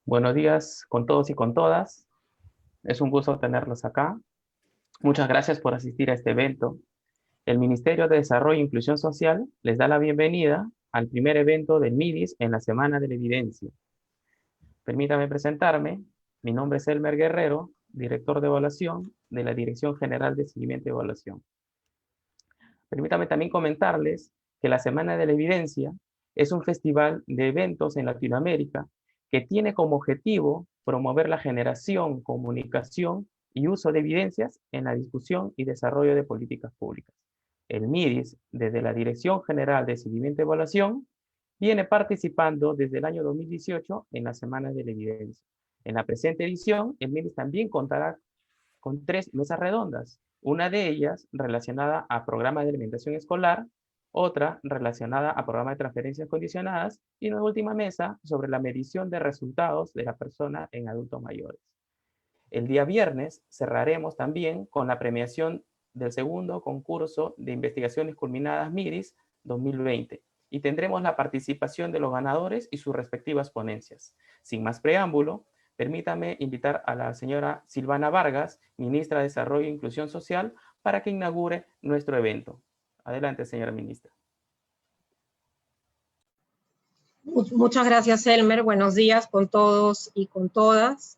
Buenos días con todos y con todas. Es un gusto tenerlos acá. Muchas gracias por asistir a este evento. El Ministerio de Desarrollo e Inclusión Social les da la bienvenida al primer evento del MIDIS en la Semana de la Evidencia. Permítame presentarme. Mi nombre es Elmer Guerrero, director de evaluación de la Dirección General de Seguimiento y Evaluación. Permítame también comentarles que la Semana de la Evidencia es un festival de eventos en Latinoamérica que tiene como objetivo promover la generación, comunicación y uso de evidencias en la discusión y desarrollo de políticas públicas. El MIDIS, desde la Dirección General de Seguimiento y Evaluación, viene participando desde el año 2018 en la Semana de la Evidencia. En la presente edición, el MIDIS también contará con 3 mesas redondas, una de ellas relacionada a programas de alimentación escolar, otra relacionada a programas de transferencias condicionadas y una última mesa sobre la medición de resultados de la persona en adultos mayores. El día viernes cerraremos también con la premiación del segundo concurso de investigaciones culminadas MIDIS 2020 y tendremos la participación de los ganadores y sus respectivas ponencias. Sin más preámbulo, permítame invitar a la señora Silvana Vargas, ministra de Desarrollo e Inclusión Social, para que inaugure nuestro evento. Adelante, señora ministra. Muchas gracias, Elmer. Buenos días con todos y con todas.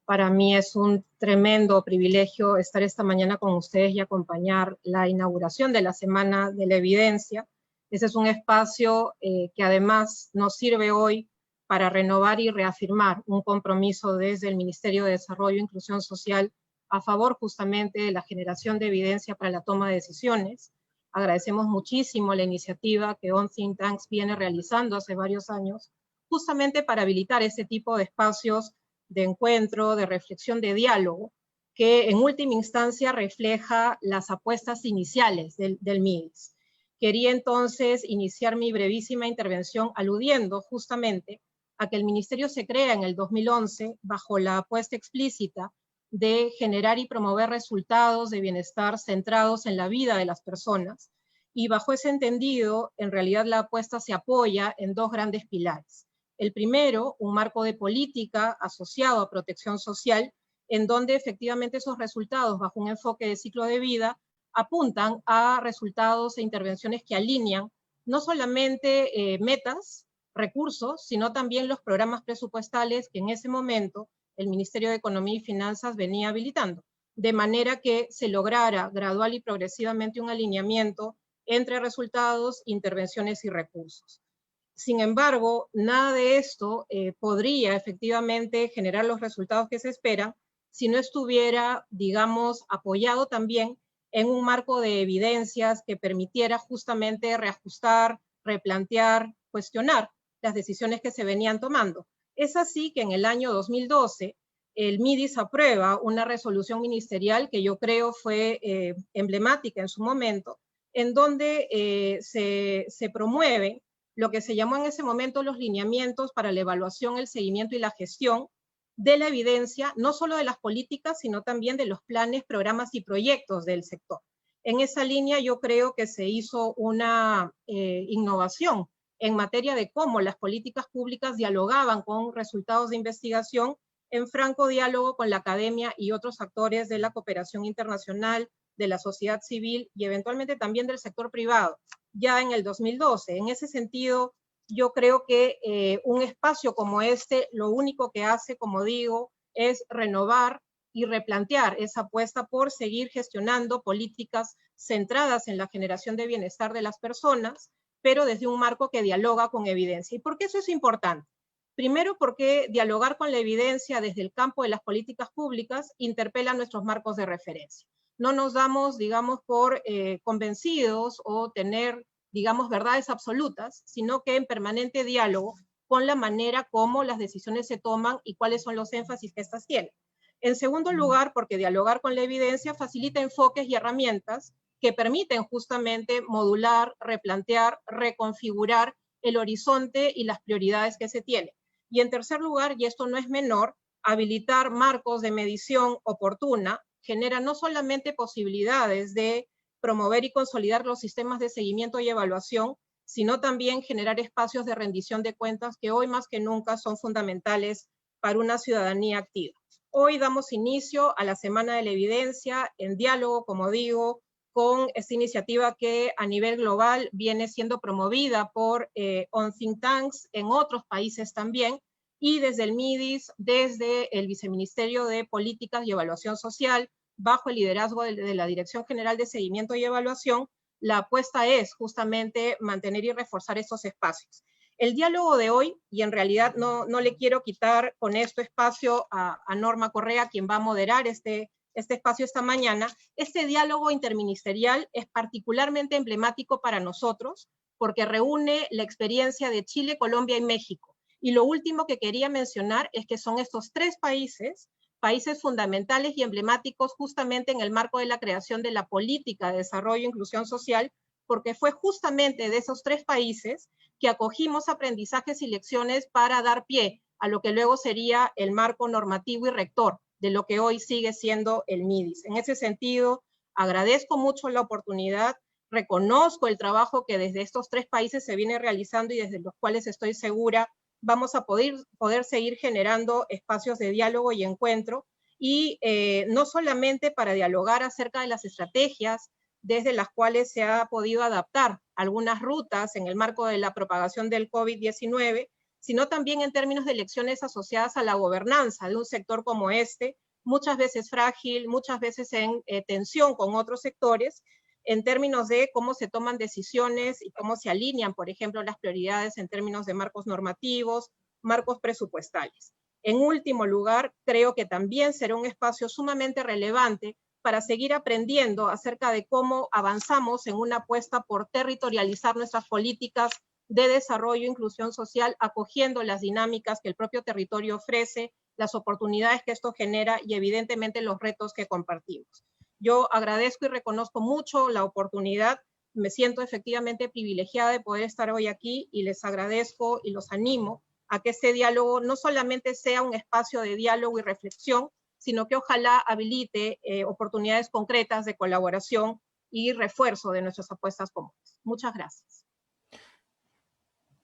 Para mí es un tremendo privilegio estar esta mañana con ustedes y acompañar la inauguración de la Semana de la Evidencia. Ese es un espacio que además nos sirve hoy para renovar y reafirmar un compromiso desde el Ministerio de Desarrollo e Inclusión Social a favor justamente de la generación de evidencia para la toma de decisiones. Agradecemos muchísimo la iniciativa que On Think Tanks viene realizando hace varios años, justamente para habilitar ese tipo de espacios de encuentro, de reflexión, de diálogo, que en última instancia refleja las apuestas iniciales del MIDIS. Quería entonces iniciar mi brevísima intervención aludiendo justamente a que el Ministerio se crea en el 2011 bajo la apuesta explícita de generar y promover resultados de bienestar centrados en la vida de las personas, y bajo ese entendido, en realidad la apuesta se apoya en 2 grandes pilares. El primero, un marco de política asociado a protección social, en donde efectivamente esos resultados, bajo un enfoque de ciclo de vida, apuntan a resultados e intervenciones que alinean no solamente metas, recursos, sino también los programas presupuestales que en ese momento el Ministerio de Economía y Finanzas venía habilitando, de manera que se lograra gradual y progresivamente un alineamiento entre resultados, intervenciones y recursos. Sin embargo, nada de esto podría efectivamente generar los resultados que se esperan si no estuviera, digamos, apoyado también en un marco de evidencias que permitiera justamente reajustar, replantear, cuestionar las decisiones que se venían tomando. Es así que en el año 2012 el MIDIS aprueba una resolución ministerial que yo creo fue emblemática en su momento, en donde se promueve lo que se llamó en ese momento los lineamientos para la evaluación, el seguimiento y la gestión de la evidencia, no solo de las políticas, sino también de los planes, programas y proyectos del sector. En esa línea yo creo que se hizo una innovación en materia de cómo las políticas públicas dialogaban con resultados de investigación en franco diálogo con la academia y otros actores de la cooperación internacional, de la sociedad civil y eventualmente también del sector privado, ya en el 2012. En ese sentido, yo creo que un espacio como este, lo único que hace, como digo, es renovar y replantear esa apuesta por seguir gestionando políticas centradas en la generación de bienestar de las personas, pero desde un marco que dialoga con evidencia. ¿Y por qué eso es importante? Primero, porque dialogar con la evidencia desde el campo de las políticas públicas interpela nuestros marcos de referencia. No nos damos, digamos, por convencidos o tener, digamos, verdades absolutas, sino que en permanente diálogo con la manera como las decisiones se toman y cuáles son los énfasis que éstas tienen. En segundo lugar, porque dialogar con la evidencia facilita enfoques y herramientas que permiten justamente modular, replantear, reconfigurar el horizonte y las prioridades que se tienen. Y en tercer lugar, y esto no es menor, habilitar marcos de medición oportuna genera no solamente posibilidades de promover y consolidar los sistemas de seguimiento y evaluación, sino también generar espacios de rendición de cuentas que hoy más que nunca son fundamentales para una ciudadanía activa. Hoy damos inicio a la Semana de la Evidencia en diálogo, como digo, con esta iniciativa que a nivel global viene siendo promovida por On Think Tanks en otros países también, y desde el MIDIS, desde el Viceministerio de Políticas y Evaluación Social, bajo el liderazgo de la Dirección General de Seguimiento y Evaluación, la apuesta es justamente mantener y reforzar estos espacios. El diálogo de hoy, y en realidad no le quiero quitar con esto espacio a Norma Correa, quien va a moderar este espacio esta mañana, este diálogo interministerial es particularmente emblemático para nosotros porque reúne la experiencia de Chile, Colombia y México. Y lo último que quería mencionar es que son estos tres países fundamentales y emblemáticos justamente en el marco de la creación de la política de desarrollo e inclusión social, porque fue justamente de esos tres países que acogimos aprendizajes y lecciones para dar pie a lo que luego sería el marco normativo y rector de lo que hoy sigue siendo el MIDIS. En ese sentido, agradezco mucho la oportunidad, reconozco el trabajo que desde estos tres países se viene realizando y desde los cuales estoy segura vamos a poder seguir generando espacios de diálogo y encuentro, y no solamente para dialogar acerca de las estrategias desde las cuales se ha podido adaptar algunas rutas en el marco de la propagación del COVID-19, sino también en términos de lecciones asociadas a la gobernanza de un sector como este, muchas veces frágil, muchas veces en tensión con otros sectores, en términos de cómo se toman decisiones y cómo se alinean, por ejemplo, las prioridades en términos de marcos normativos, marcos presupuestales. En último lugar, creo que también será un espacio sumamente relevante para seguir aprendiendo acerca de cómo avanzamos en una apuesta por territorializar nuestras políticas de desarrollo e inclusión social, acogiendo las dinámicas que el propio territorio ofrece, las oportunidades que esto genera y evidentemente los retos que compartimos. Yo agradezco y reconozco mucho la oportunidad, me siento efectivamente privilegiada de poder estar hoy aquí y les agradezco y los animo a que este diálogo no solamente sea un espacio de diálogo y reflexión, sino que ojalá habilite oportunidades concretas de colaboración y refuerzo de nuestras apuestas comunes. Muchas gracias.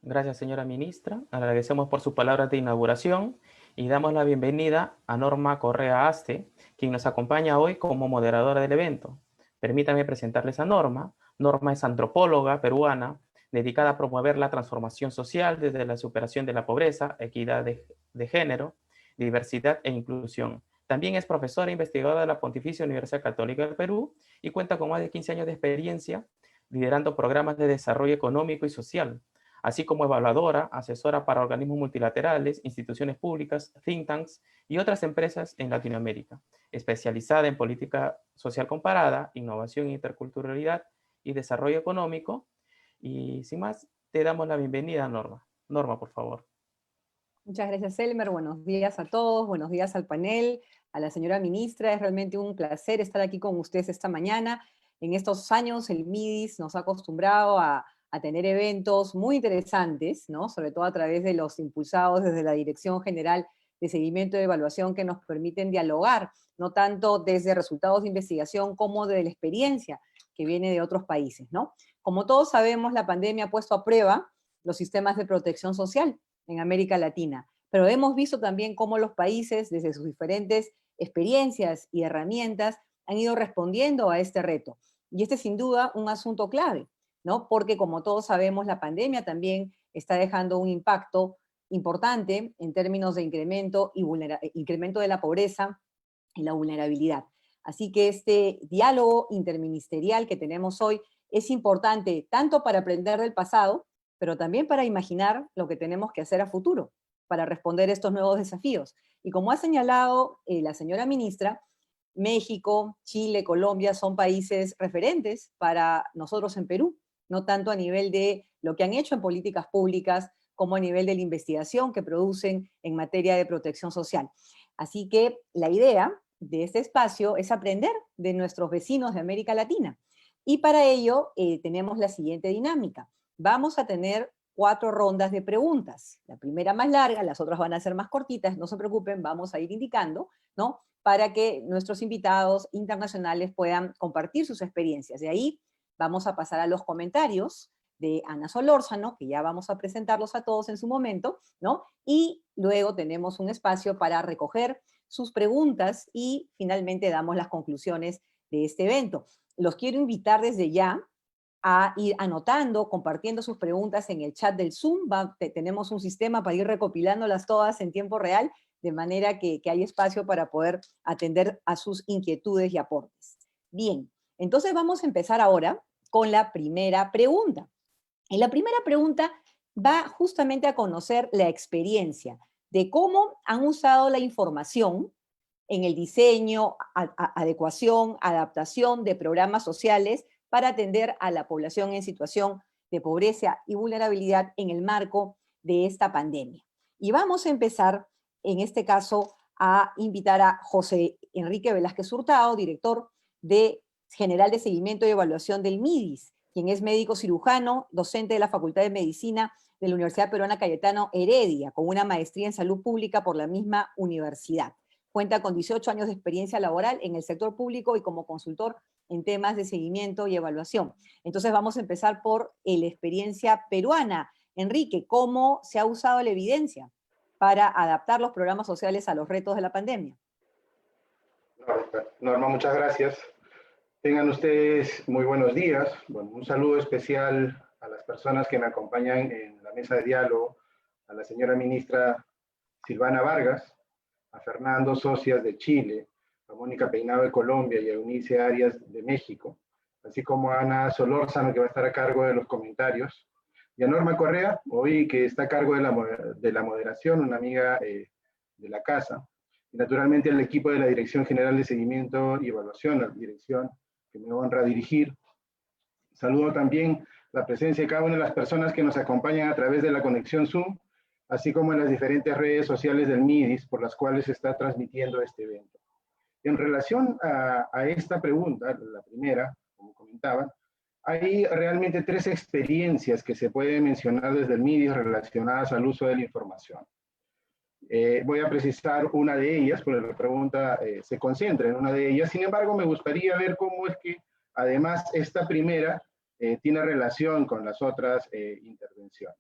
Gracias, señora ministra. Agradecemos por sus palabras de inauguración y damos la bienvenida a Norma Correa Aste, quien nos acompaña hoy como moderadora del evento. Permítame presentarles a Norma. Norma es antropóloga peruana, dedicada a promover la transformación social desde la superación de la pobreza, equidad de género, diversidad e inclusión. También es profesora e investigadora de la Pontificia Universidad Católica del Perú y cuenta con más de 15 años de experiencia liderando programas de desarrollo económico y social, así como evaluadora, asesora para organismos multilaterales, instituciones públicas, think tanks y otras empresas en Latinoamérica, especializada en política social comparada, innovación, interculturalidad y desarrollo económico. Y sin más, te damos la bienvenida, Norma. Norma, por favor. Muchas gracias, Elmer. Buenos días a todos, buenos días al panel, a la señora ministra. Es realmente un placer estar aquí con ustedes esta mañana. En estos años el MIDIS nos ha acostumbrado a tener eventos muy interesantes, ¿no? Sobre todo a través de los impulsados desde la Dirección General de Seguimiento y Evaluación, que nos permiten dialogar, no tanto desde resultados de investigación como de la experiencia que viene de otros países, ¿no? Como todos sabemos, la pandemia ha puesto a prueba los sistemas de protección social en América Latina, pero hemos visto también cómo los países, desde sus diferentes experiencias y herramientas, han ido respondiendo a este reto. Y este es sin duda un asunto clave, ¿no? Porque como todos sabemos, la pandemia también está dejando un impacto importante en términos de incremento de la pobreza y la vulnerabilidad. Así que este diálogo interministerial que tenemos hoy es importante tanto para aprender del pasado, pero también para imaginar lo que tenemos que hacer a futuro, para responder a estos nuevos desafíos. Y como ha señalado la señora ministra, México, Chile, Colombia son países referentes para nosotros en Perú, no tanto a nivel de lo que han hecho en políticas públicas, como a nivel de la investigación que producen en materia de protección social. Así que la idea de este espacio es aprender de nuestros vecinos de América Latina. Y para ello tenemos la siguiente dinámica. Vamos a tener 4 rondas de preguntas. La primera más larga, las otras van a ser más cortitas, no se preocupen, vamos a ir indicando, ¿no? Para que nuestros invitados internacionales puedan compartir sus experiencias. De ahí vamos a pasar a los comentarios de Ana Solórzano, que ya vamos a presentarlos a todos en su momento, ¿no? Y luego tenemos un espacio para recoger sus preguntas y finalmente damos las conclusiones de este evento. Los quiero invitar desde ya a ir anotando, compartiendo sus preguntas en el chat del Zoom. Tenemos un sistema para ir recopilándolas todas en tiempo real, de manera que hay espacio para poder atender a sus inquietudes y aportes. Bien, entonces vamos a empezar ahora con la primera pregunta. Y la primera pregunta va justamente a conocer la experiencia de cómo han usado la información en el diseño, adecuación, adaptación de programas sociales para atender a la población en situación de pobreza y vulnerabilidad en el marco de esta pandemia. Y vamos a empezar, en este caso, a invitar a José Enrique Velázquez Hurtado, director general de seguimiento y evaluación del MIDIS, quien es médico cirujano, docente de la Facultad de Medicina de la Universidad Peruana Cayetano Heredia, con una maestría en salud pública por la misma universidad. Cuenta con 18 años de experiencia laboral en el sector público y como consultor en temas de seguimiento y evaluación. Entonces vamos a empezar por la experiencia peruana. Enrique, ¿cómo se ha usado la evidencia para adaptar los programas sociales a los retos de la pandemia? Norma, muchas gracias. Tengan ustedes muy buenos días. Bueno, un saludo especial a las personas que me acompañan en la mesa de diálogo, a la señora ministra Silvana Vargas, a Fernando Socias de Chile, a Mónica Peinado de Colombia y a Eunice Arias de México, así como a Ana Solórzano, que va a estar a cargo de los comentarios, y a Norma Correa, hoy que está a cargo de la moderación, una amiga de la casa, y naturalmente al equipo de la Dirección General de Seguimiento y Evaluación, la dirección que me honra dirigir. Saludo también la presencia de cada una de las personas que nos acompañan a través de la conexión Zoom, así como en las diferentes redes sociales del MIDIS por las cuales se está transmitiendo este evento. En relación a esta pregunta, la primera, como comentaban, hay realmente 3 experiencias que se pueden mencionar desde el MIDIS relacionadas al uso de la información. Voy a precisar una de ellas, porque la pregunta se concentra en una de ellas. Sin embargo, me gustaría ver cómo es que, además, esta primera tiene relación con las otras intervenciones.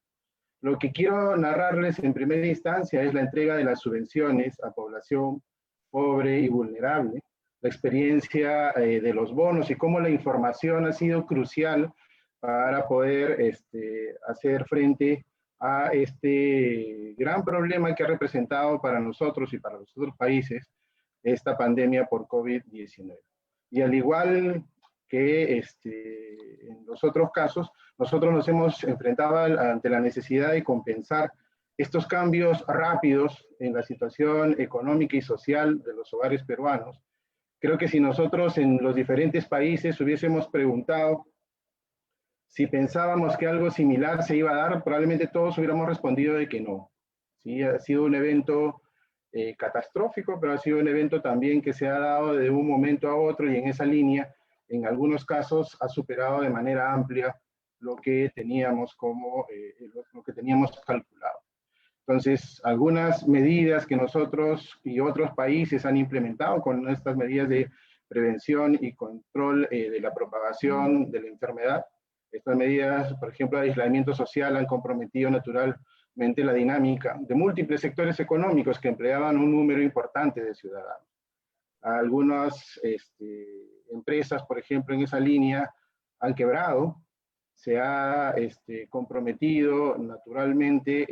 Lo que quiero narrarles en primera instancia es la entrega de las subvenciones a población pobre y vulnerable, la experiencia de los bonos y cómo la información ha sido crucial para poder hacer frente a este gran problema que ha representado para nosotros y para los otros países esta pandemia por COVID-19. Y al igual que en los otros casos, nosotros nos hemos enfrentado ante la necesidad de compensar estos cambios rápidos en la situación económica y social de los hogares peruanos. Creo que si nosotros en los diferentes países hubiésemos preguntado si pensábamos que algo similar se iba a dar, probablemente todos hubiéramos respondido de que no. Sí, ha sido un evento catastrófico, pero ha sido un evento también que se ha dado de un momento a otro y en esa línea, en algunos casos, ha superado de manera amplia lo que teníamos lo que teníamos calculado. Entonces, algunas medidas que nosotros y otros países han implementado con estas medidas de prevención y control de la propagación de la enfermedad, estas medidas, por ejemplo, de aislamiento social, han comprometido naturalmente la dinámica de múltiples sectores económicos que empleaban un número importante de ciudadanos. Algunas empresas, por ejemplo, en esa línea han quebrado, se ha comprometido naturalmente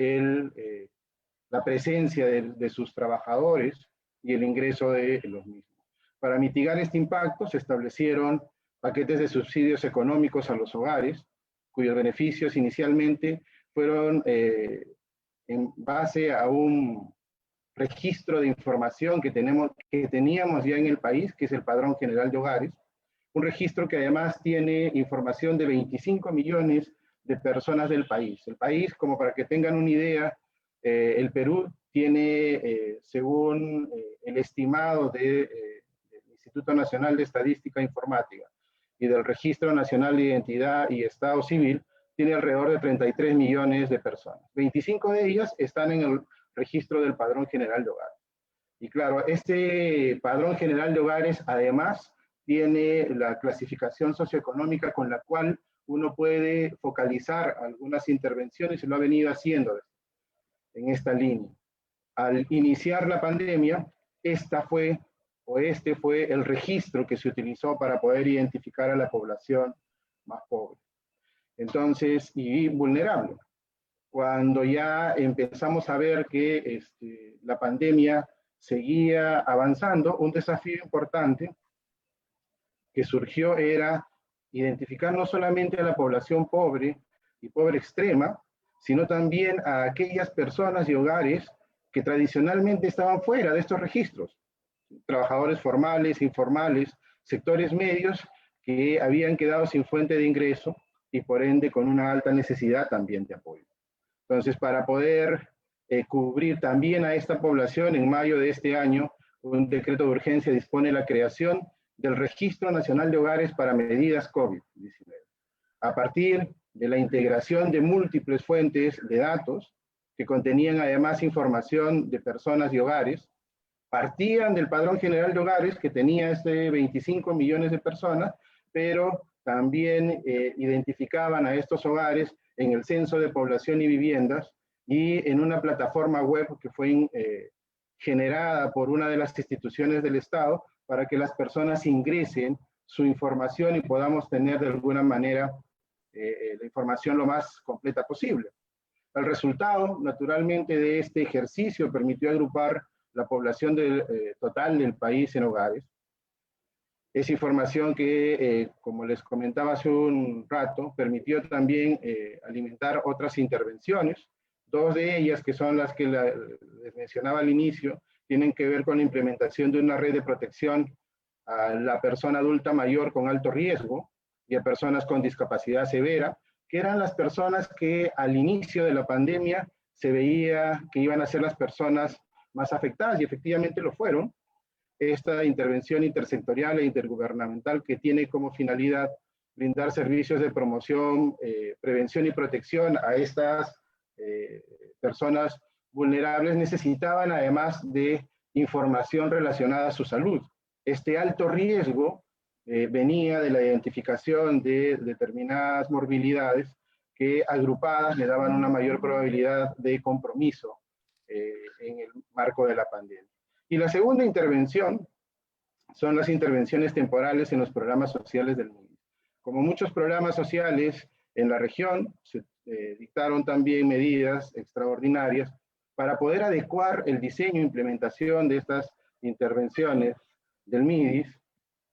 la presencia de sus trabajadores y el ingreso de los mismos. Para mitigar este impacto se establecieron paquetes de subsidios económicos a los hogares, cuyos beneficios inicialmente fueron en base a un registro de información que teníamos ya en el país, que es el Padrón General de Hogares, un registro que además tiene información de 25 millones de personas del país. El país, como para que tengan una idea, el Perú tiene, según el estimado del Instituto Nacional de Estadística e Informática y del Registro Nacional de Identidad y Estado Civil, tiene alrededor de 33 millones de personas. 25 de ellas están en el registro del Padrón General de Hogares. Y claro, este Padrón General de Hogares además tiene la clasificación socioeconómica con la cual uno puede focalizar algunas intervenciones y lo ha venido haciendo en esta línea. Al iniciar la pandemia, este fue el registro que se utilizó para poder identificar a la población más pobre. Entonces, y vulnerable. Cuando ya empezamos a ver que la pandemia seguía avanzando, un desafío importante que surgió era identificar no solamente a la población pobre y pobre extrema, sino también a aquellas personas y hogares que tradicionalmente estaban fuera de estos registros, trabajadores formales, informales, sectores medios que habían quedado sin fuente de ingreso y por ende con una alta necesidad también de apoyo. Entonces, para poder cubrir también a esta población, en mayo de este año, un decreto de urgencia dispone la creación del Registro Nacional de Hogares para Medidas COVID-19. A partir de la integración de múltiples fuentes de datos que contenían además información de personas y hogares, partían del Padrón General de Hogares que tenía 25 millones de personas, pero también identificaban a estos hogares en el Censo de Población y Viviendas y en una plataforma web que fue generada por una de las instituciones del Estado para que las personas ingresen su información y podamos tener de alguna manera la información lo más completa posible. El resultado, naturalmente, de este ejercicio permitió agrupar la población total del país en hogares. Es información que, como les comentaba hace un rato, permitió también alimentar otras intervenciones. Dos de ellas, que son las que les mencionaba al inicio, tienen que ver con la implementación de una red de protección a la persona adulta mayor con alto riesgo y a personas con discapacidad severa, que eran las personas que al inicio de la pandemia se veía que iban a ser las personas más afectadas, y efectivamente lo fueron. Esta intervención intersectorial e intergubernamental que tiene como finalidad brindar servicios de promoción, prevención y protección a estas personas vulnerables necesitaban además de información relacionada a su salud. Este alto riesgo venía de la identificación de determinadas morbilidades que agrupadas le daban una mayor probabilidad de compromiso en el marco de la pandemia. Y la segunda intervención son las intervenciones temporales en los programas sociales del MIDIS. Como muchos programas sociales en la región, se dictaron también medidas extraordinarias para poder adecuar el diseño e implementación de estas intervenciones del MIDIS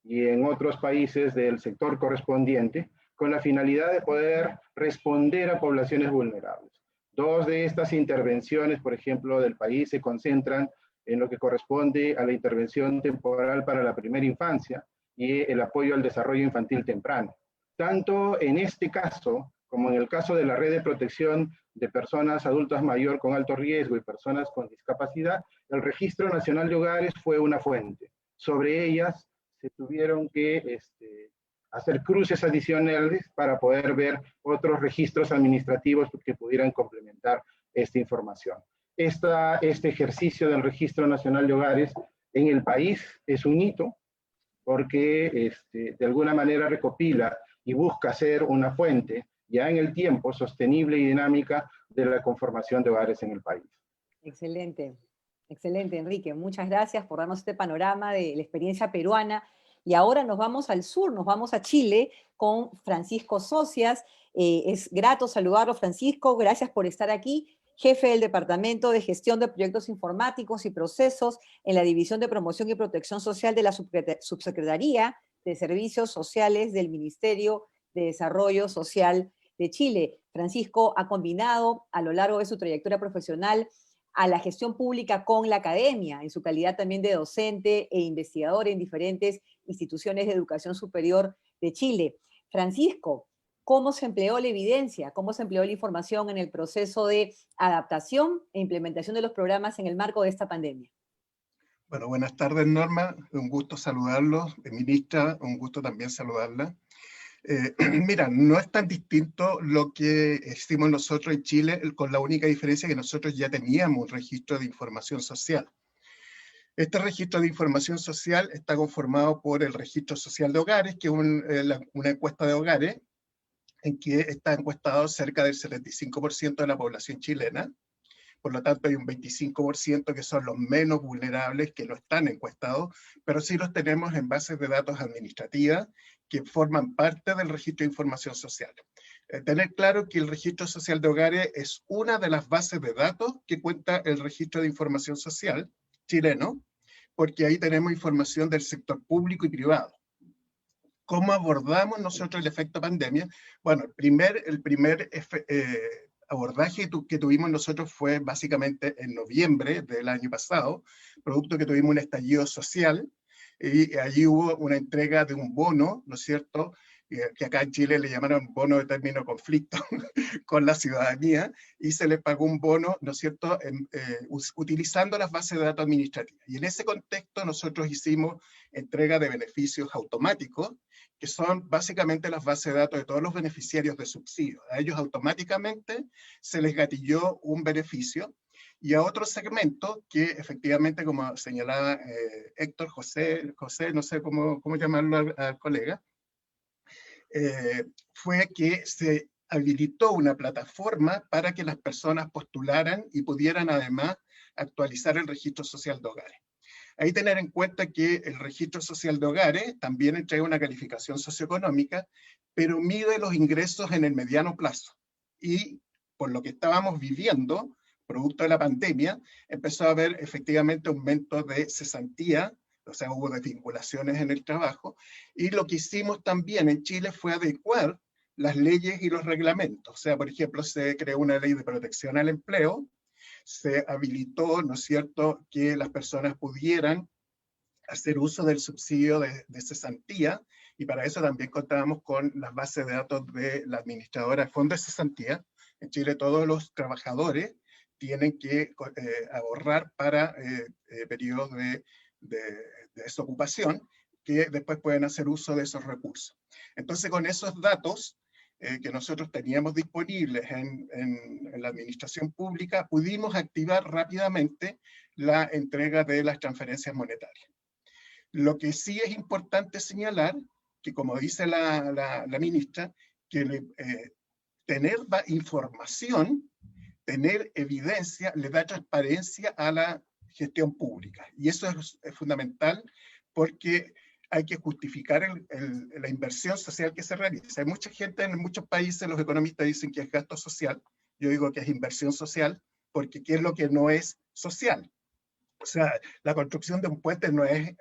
y en otros países del sector correspondiente, con la finalidad de poder responder a poblaciones vulnerables. Dos de estas intervenciones, por ejemplo, del país se concentran en lo que corresponde a la intervención temporal para la primera infancia y el apoyo al desarrollo infantil temprano. Tanto en este caso, como en el caso de la red de protección de personas adultas mayor con alto riesgo y personas con discapacidad, el Registro Nacional de Hogares fue una fuente. Sobre ellas se tuvieron que hacer cruces adicionales para poder ver otros registros administrativos que pudieran complementar esta información. Este ejercicio del Registro Nacional de Hogares en el país es un hito porque de alguna manera recopila y busca ser una fuente ya en el tiempo sostenible y dinámica de la conformación de hogares en el país. Excelente, excelente, Enrique. Muchas gracias por darnos este panorama de la experiencia peruana. Y ahora nos vamos al sur, nos vamos a Chile con Francisco Socias. Es grato saludarlo, Francisco. Gracias por estar aquí. Jefe del Departamento de Gestión de Proyectos Informáticos y Procesos en la División de Promoción y Protección Social de la Subsecretaría de Servicios Sociales del Ministerio de Desarrollo Social de Chile. Francisco ha combinado a lo largo de su trayectoria profesional a la gestión pública con la academia, en su calidad también de docente e investigador en diferentes instituciones de educación superior de Chile. Francisco, ¿cómo se empleó la evidencia? ¿Cómo se empleó la información en el proceso de adaptación e implementación de los programas en el marco de esta pandemia? Bueno, buenas tardes, Norma. Un gusto saludarlos. Ministra, un gusto también saludarla. Mira, no es tan distinto lo que hicimos nosotros en Chile, con la única diferencia que nosotros ya teníamos un registro de información social. Este registro de información social está conformado por el Registro Social de Hogares, que es una encuesta de hogares, en que está encuestado cerca del 75% de la población chilena. Por lo tanto, hay un 25% que son los menos vulnerables que no están encuestados, pero sí los tenemos en bases de datos administrativas que forman parte del registro de información social. Tener claro que el registro social de hogares es una de las bases de datos que cuenta el registro de información social chileno, porque ahí tenemos información del sector público y privado. ¿Cómo abordamos nosotros el efecto pandemia? Bueno, el primer abordaje que tuvimos nosotros fue básicamente en noviembre del año pasado, producto que tuvimos un estallido social, y allí hubo una entrega de un bono, ¿no es cierto?, que acá en Chile le llamaron bono de término conflicto con la ciudadanía, y se le pagó un bono, ¿no es cierto?, utilizando las bases de datos administrativas. Y en ese contexto nosotros hicimos entrega de beneficios automáticos, que son básicamente las bases de datos de todos los beneficiarios de subsidio. A ellos automáticamente se les gatilló un beneficio, y a otro segmento que efectivamente, como señalaba Héctor, José, no sé cómo llamarlo al colega, fue que se habilitó una plataforma para que las personas postularan y pudieran además actualizar el registro social de hogares. Ahí tener en cuenta que el registro social de hogares también entrega una calificación socioeconómica, pero mide los ingresos en el mediano plazo. Y por lo que estábamos viviendo, producto de la pandemia, empezó a haber efectivamente aumento de cesantía, o sea, hubo desvinculaciones en el trabajo, y lo que hicimos también en Chile fue adecuar las leyes y los reglamentos. O sea, por ejemplo, se creó una ley de protección al empleo, se habilitó, ¿no es cierto?, que las personas pudieran hacer uso del subsidio de cesantía, y para eso también contábamos con las bases de datos de la administradora de fondos de cesantía. En Chile todos los trabajadores tienen que ahorrar para periodos de desocupación, que después pueden hacer uso de esos recursos. Entonces, con esos datos que nosotros teníamos disponibles en la administración pública, pudimos activar rápidamente la entrega de las transferencias monetarias. Lo que sí es importante señalar, que como dice la ministra, que tener información, tener evidencia, le da transparencia a la gestión pública. Y eso es fundamental, porque hay que justificar la inversión social que se realiza. Hay mucha gente en muchos países, los economistas dicen que es gasto social. Yo digo que es inversión social, porque ¿qué es lo que no es social? O sea, la construcción de un puente no es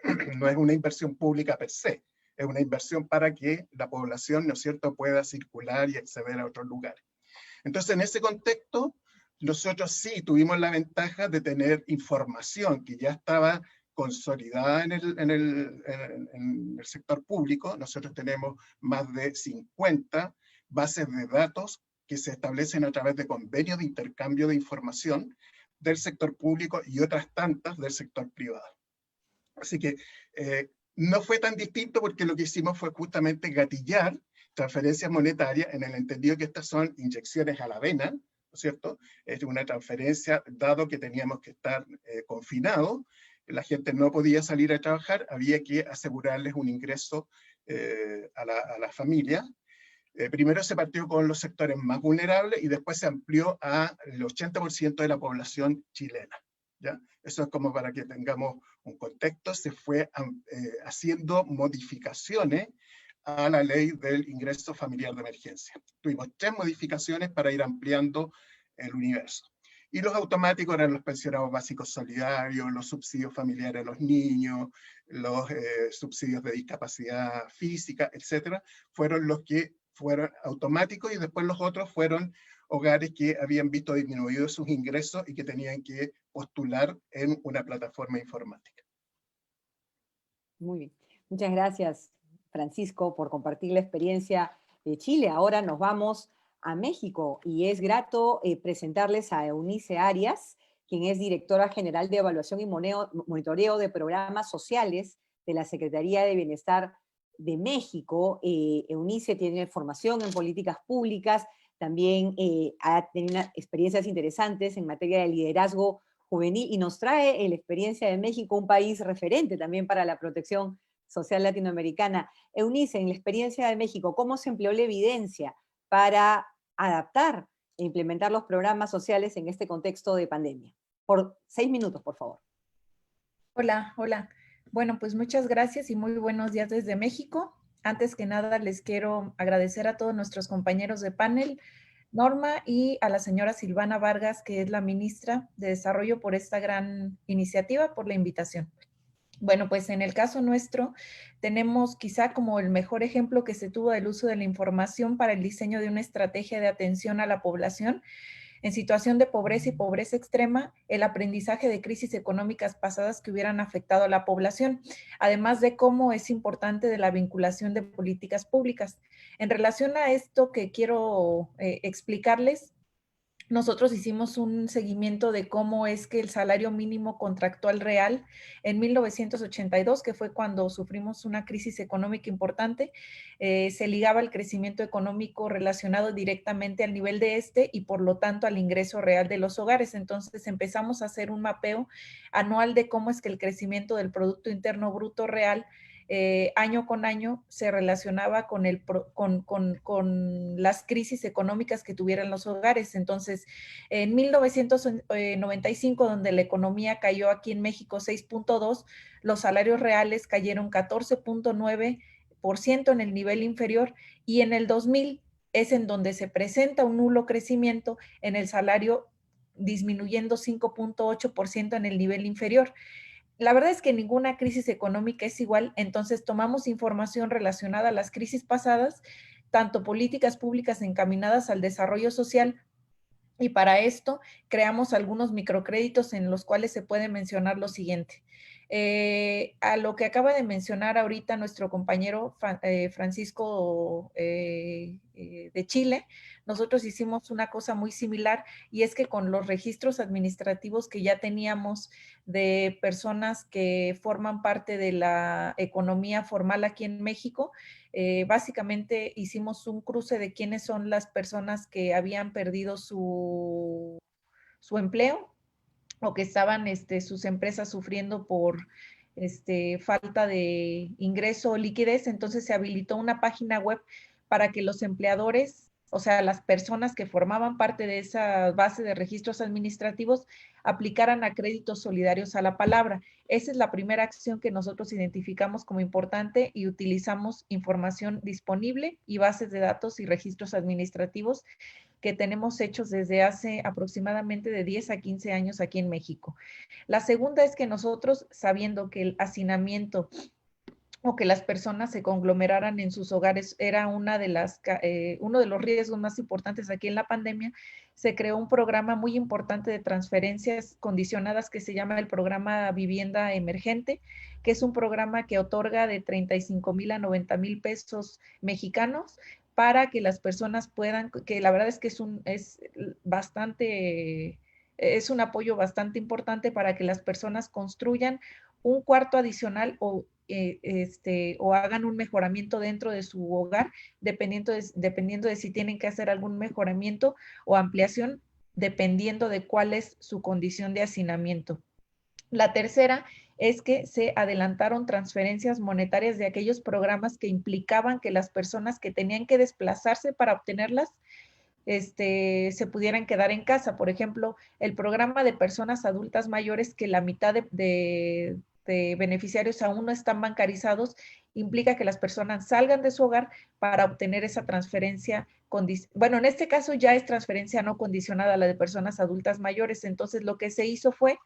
una inversión pública per se, es una inversión para que la población, ¿no es cierto?, pueda circular y acceder a otros lugares. Entonces, en ese contexto, nosotros sí tuvimos la ventaja de tener información que ya estaba consolidada en el sector público. Nosotros tenemos más de 50 bases de datos que se establecen a través de convenios de intercambio de información del sector público y otras tantas del sector privado. Así que no fue tan distinto, porque lo que hicimos fue justamente gatillar transferencias monetarias, en el entendido que estas son inyecciones a la vena, ¿no es cierto? Es una transferencia, dado que teníamos que estar confinados, la gente no podía salir a trabajar, había que asegurarles un ingreso a la familia. Primero se partió con los sectores más vulnerables y después se amplió al 80% de la población chilena, ¿ya? Eso es como para que tengamos un contexto. Se fue haciendo modificaciones a la ley del ingreso familiar de emergencia. Tuvimos 3 modificaciones para ir ampliando el universo. Y los automáticos eran los pensionados básicos solidarios, los subsidios familiares a los niños, los subsidios de discapacidad física, etcétera, fueron los que fueron automáticos, y después los otros fueron hogares que habían visto disminuidos sus ingresos y que tenían que postular en una plataforma informática. Muy bien. Muchas gracias, Francisco, por compartir la experiencia de Chile. Ahora nos vamos a México y es grato presentarles a Eunice Arias, quien es directora general de Evaluación y Monitoreo de Programas Sociales de la Secretaría de Bienestar de México. Eunice tiene formación en políticas públicas, también ha tenido experiencias interesantes en materia de liderazgo juvenil y nos trae la experiencia de México, un país referente también para la protección social latinoamericana. Eunice, en la experiencia de México, ¿cómo se empleó la evidencia para adaptar e implementar los programas sociales en este contexto de pandemia? Por 6 minutos, por favor. Hola, hola. Bueno, pues muchas gracias y muy buenos días desde México. Antes que nada, les quiero agradecer a todos nuestros compañeros de panel, Norma, y a la señora Silvana Vargas, que es la ministra de Desarrollo, por esta gran iniciativa, por la invitación. Bueno, pues en el caso nuestro tenemos quizá como el mejor ejemplo que se tuvo del uso de la información para el diseño de una estrategia de atención a la población en situación de pobreza y pobreza extrema, el aprendizaje de crisis económicas pasadas que hubieran afectado a la población, además de cómo es importante de la vinculación de políticas públicas. En relación a esto que quiero explicarles, nosotros hicimos un seguimiento de cómo es que el salario mínimo contractual real en 1982, que fue cuando sufrimos una crisis económica importante, se ligaba al crecimiento económico relacionado directamente al nivel de este y por lo tanto al ingreso real de los hogares. Entonces empezamos a hacer un mapeo anual de cómo es que el crecimiento del Producto Interno Bruto real año con año se relacionaba con las crisis económicas que tuvieran los hogares. Entonces, en 1995, donde la economía cayó aquí en México 6.2, los salarios reales cayeron 14.9% en el nivel inferior, y en el 2000 es en donde se presenta un nulo crecimiento en el salario, disminuyendo 5.8% en el nivel inferior. La verdad es que ninguna crisis económica es igual, entonces tomamos información relacionada a las crisis pasadas, tanto políticas públicas encaminadas al desarrollo social, y para esto creamos algunos microcréditos en los cuales se puede mencionar lo siguiente. A lo que acaba de mencionar ahorita nuestro compañero Francisco de Chile, nosotros hicimos una cosa muy similar, y es que con los registros administrativos que ya teníamos de personas que forman parte de la economía formal aquí en México, básicamente hicimos un cruce de quiénes son las personas que habían perdido su empleo, o que estaban sus empresas sufriendo por falta de ingreso o liquidez. Entonces se habilitó una página web para que los empleadores, o sea, las personas que formaban parte de esa base de registros administrativos, aplicaran a créditos solidarios a la palabra. Esa es la primera acción que nosotros identificamos como importante, y utilizamos información disponible y bases de datos y registros administrativos que tenemos hechos desde hace aproximadamente de 10 a 15 años aquí en México. La segunda es que nosotros, sabiendo que el hacinamiento o que las personas se conglomeraran en sus hogares era uno de los riesgos más importantes aquí en la pandemia, se creó un programa muy importante de transferencias condicionadas que se llama el programa Vivienda Emergente, que es un programa que otorga de 35,000 a 90,000 pesos mexicanos para que las personas puedan, que la verdad es que es un apoyo bastante importante para que las personas construyan un cuarto adicional o hagan un mejoramiento dentro de su hogar, dependiendo de si tienen que hacer algún mejoramiento o ampliación, dependiendo de cuál es su condición de hacinamiento. La tercera es que se adelantaron transferencias monetarias de aquellos programas que implicaban que las personas que tenían que desplazarse para obtenerlas se pudieran quedar en casa. Por ejemplo, el programa de personas adultas mayores, que la mitad de beneficiarios aún no están bancarizados, implica que las personas salgan de su hogar para obtener esa transferencia. Bueno, en este caso ya es transferencia no condicionada a la de personas adultas mayores. Entonces, lo que se hizo fue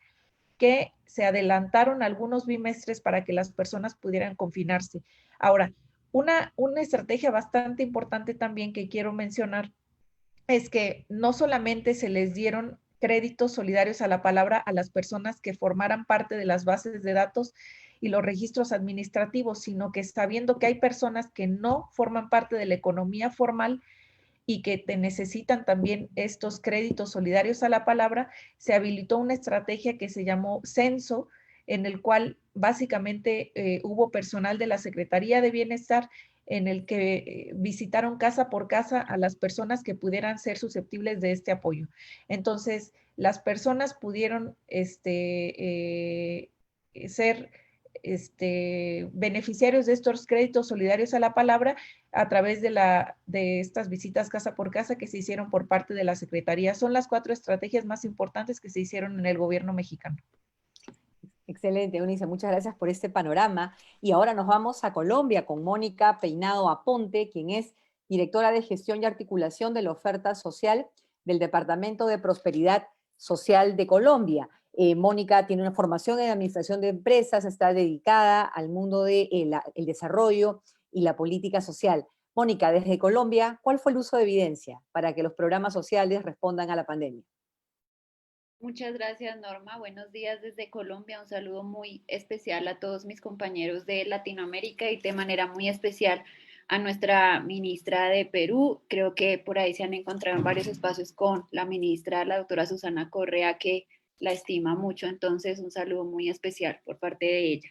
que se adelantaron algunos bimestres para que las personas pudieran confinarse. Ahora, una estrategia bastante importante también que quiero mencionar es que no solamente se les dieron créditos solidarios a la palabra a las personas que formaran parte de las bases de datos y los registros administrativos, sino que sabiendo que hay personas que no forman parte de la economía formal y que necesitan también estos créditos solidarios a la palabra, se habilitó una estrategia que se llamó Censo, en el cual básicamente hubo personal de la Secretaría de Bienestar en el que visitaron casa por casa a las personas que pudieran ser susceptibles de este apoyo. Entonces, las personas pudieron ser beneficiarios de estos créditos solidarios a la palabra a través de estas visitas casa por casa que se hicieron por parte de la Secretaría. Son las 4 estrategias más importantes que se hicieron en el gobierno mexicano. Excelente, Eunice, muchas gracias por este panorama. Y ahora nos vamos a Colombia con Mónica Peinado Aponte, quien es directora de Gestión y Articulación de la Oferta Social del Departamento de Prosperidad Social de Colombia. Mónica tiene una formación en Administración de Empresas, está dedicada al mundo del desarrollo y la política social. Mónica, desde Colombia, ¿cuál fue el uso de evidencia para que los programas sociales respondan a la pandemia? Muchas gracias, Norma. Buenos días desde Colombia. Un saludo muy especial a todos mis compañeros de Latinoamérica y de manera muy especial a nuestra ministra de Perú. Creo que por ahí se han encontrado en varios espacios con la ministra, la doctora Susana Correa, que la estima mucho. Entonces, un saludo muy especial por parte de ella.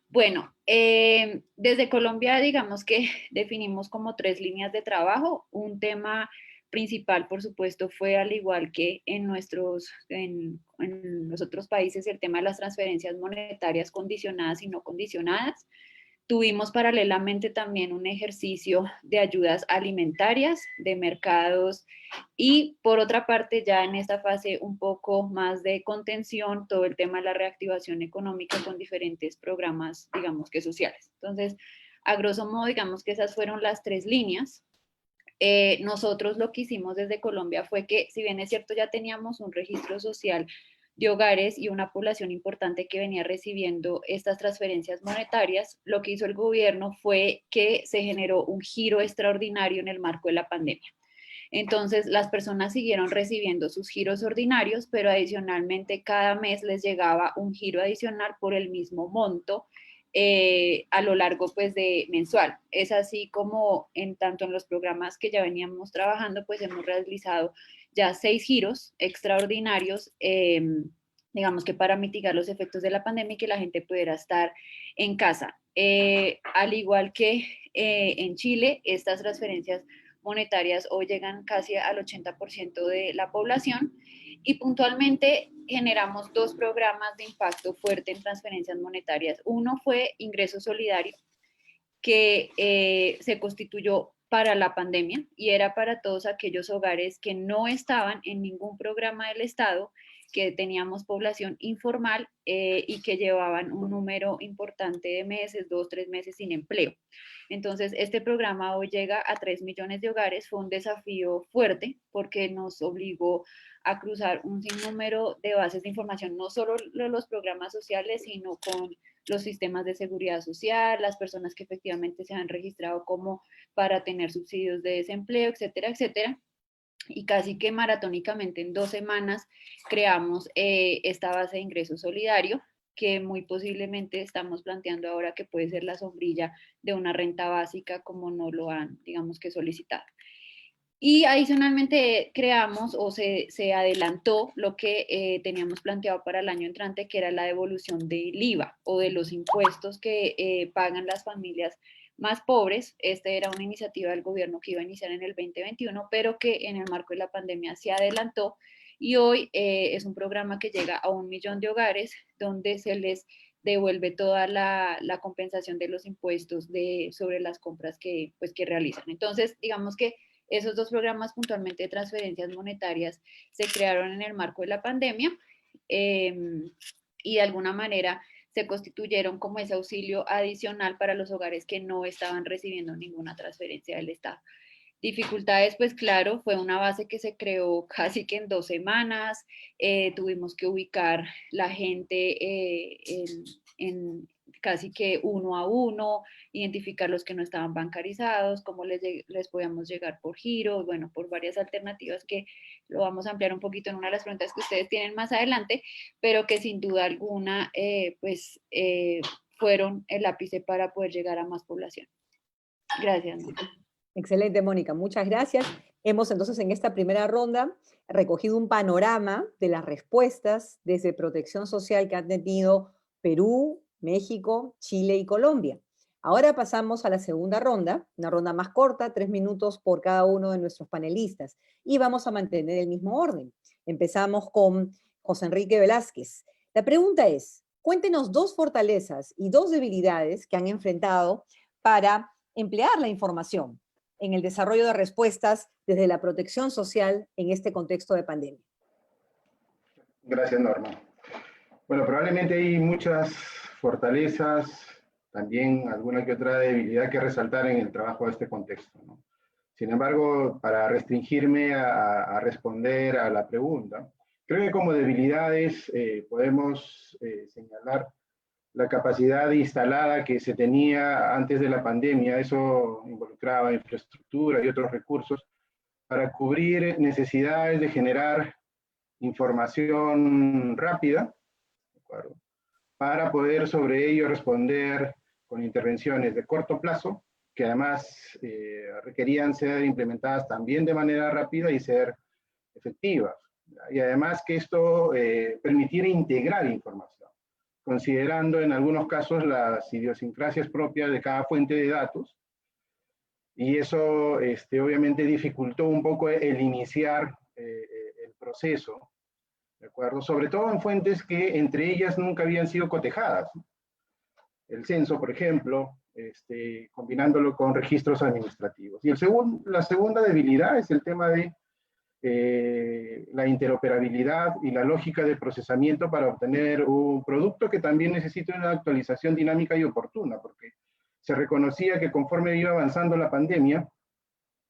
Bueno, desde Colombia, digamos que definimos como 3 líneas de trabajo. Un tema principal, por supuesto, fue al igual que en los otros países, el tema de las transferencias monetarias condicionadas y no condicionadas. Tuvimos paralelamente también un ejercicio de ayudas alimentarias, de mercados y por otra parte ya en esta fase un poco más de contención, todo el tema de la reactivación económica con diferentes programas, digamos que sociales. Entonces, a grosso modo, digamos que esas fueron las 3 líneas. Nosotros lo que hicimos desde Colombia fue que, si bien es cierto, ya teníamos un registro social de hogares y una población importante que venía recibiendo estas transferencias monetarias, lo que hizo el gobierno fue que se generó un giro extraordinario en el marco de la pandemia. Entonces, las personas siguieron recibiendo sus giros ordinarios, pero adicionalmente cada mes les llegaba un giro adicional por el mismo monto a lo largo pues de mensual. Es así como tanto en los programas que ya veníamos trabajando, pues hemos realizado ya 6 giros extraordinarios, digamos que para mitigar los efectos de la pandemia y que la gente pudiera estar en casa. Al igual que en Chile, estas transferencias monetarias hoy llegan casi al 80% de la población y puntualmente generamos 2 programas de impacto fuerte en transferencias monetarias. Uno fue Ingreso Solidario, que se constituyó para la pandemia y era para todos aquellos hogares que no estaban en ningún programa del Estado, que teníamos población informal y que llevaban un número importante de meses, 2, 3 meses sin empleo. Entonces, este programa hoy llega a 3 millones de hogares. Fue un desafío fuerte porque nos obligó a cruzar un sinnúmero de bases de información, no solo los programas sociales, sino con los sistemas de seguridad social, las personas que efectivamente se han registrado como para tener subsidios de desempleo, etcétera, etcétera. Y casi que maratónicamente en 2 semanas creamos esta base de ingreso solidario, que muy posiblemente estamos planteando ahora que puede ser la sombrilla de una renta básica como no lo han, digamos que solicitado. Y adicionalmente creamos o se adelantó lo que teníamos planteado para el año entrante, que era la devolución del IVA o de los impuestos que pagan las familias más pobres. Esta era una iniciativa del gobierno que iba a iniciar en el 2021, pero que en el marco de la pandemia se adelantó y hoy es un programa que llega a 1 millón de hogares donde se les devuelve toda la compensación de los impuestos sobre las compras que realizan. Entonces, digamos que esos 2 programas puntualmente de transferencias monetarias se crearon en el marco de la pandemia y de alguna manera se constituyeron como ese auxilio adicional para los hogares que no estaban recibiendo ninguna transferencia del Estado. Dificultades, pues claro, fue una base que se creó casi que en 2 semanas, tuvimos que ubicar la gente en casi que 1 a 1, identificar los que no estaban bancarizados, cómo les podíamos llegar por giro, bueno, por varias alternativas que lo vamos a ampliar un poquito en una de las preguntas que ustedes tienen más adelante, pero que sin duda alguna, fueron el ápice para poder llegar a más población. Gracias. Excelente, Mónica, muchas gracias. Hemos entonces en esta primera ronda recogido un panorama de las respuestas desde protección social que han tenido Perú, México, Chile y Colombia. Ahora pasamos a la segunda ronda, una ronda más corta, 3 minutos por cada uno de nuestros panelistas, y vamos a mantener el mismo orden. Empezamos con José Enrique Velázquez. La pregunta es, Cuéntenos 2 fortalezas y 2 debilidades que han enfrentado para emplear la información en el desarrollo de respuestas desde la protección social en este contexto de pandemia. Gracias, Norma. Bueno, probablemente hay muchas fortalezas, también alguna que otra debilidad que resaltar en el trabajo de este contexto, ¿no? Sin embargo, para restringirme a responder a la pregunta, creo que como debilidades podemos señalar la capacidad instalada que se tenía antes de la pandemia. Eso involucraba infraestructura y otros recursos para cubrir necesidades de generar información rápida, ¿de acuerdo?, para poder sobre ello responder con intervenciones de corto plazo, que además requerían ser implementadas también de manera rápida y ser efectivas. Y además que esto permitiera integrar información, considerando en algunos casos las idiosincrasias propias de cada fuente de datos, y eso obviamente dificultó un poco el iniciar el proceso, ¿de acuerdo? Sobre todo en fuentes que entre ellas nunca habían sido cotejadas. El censo, por ejemplo, combinándolo con registros administrativos. Y la segunda debilidad es el tema de la interoperabilidad y la lógica de procesamiento para obtener un producto que también necesita una actualización dinámica y oportuna, porque se reconocía que conforme iba avanzando la pandemia,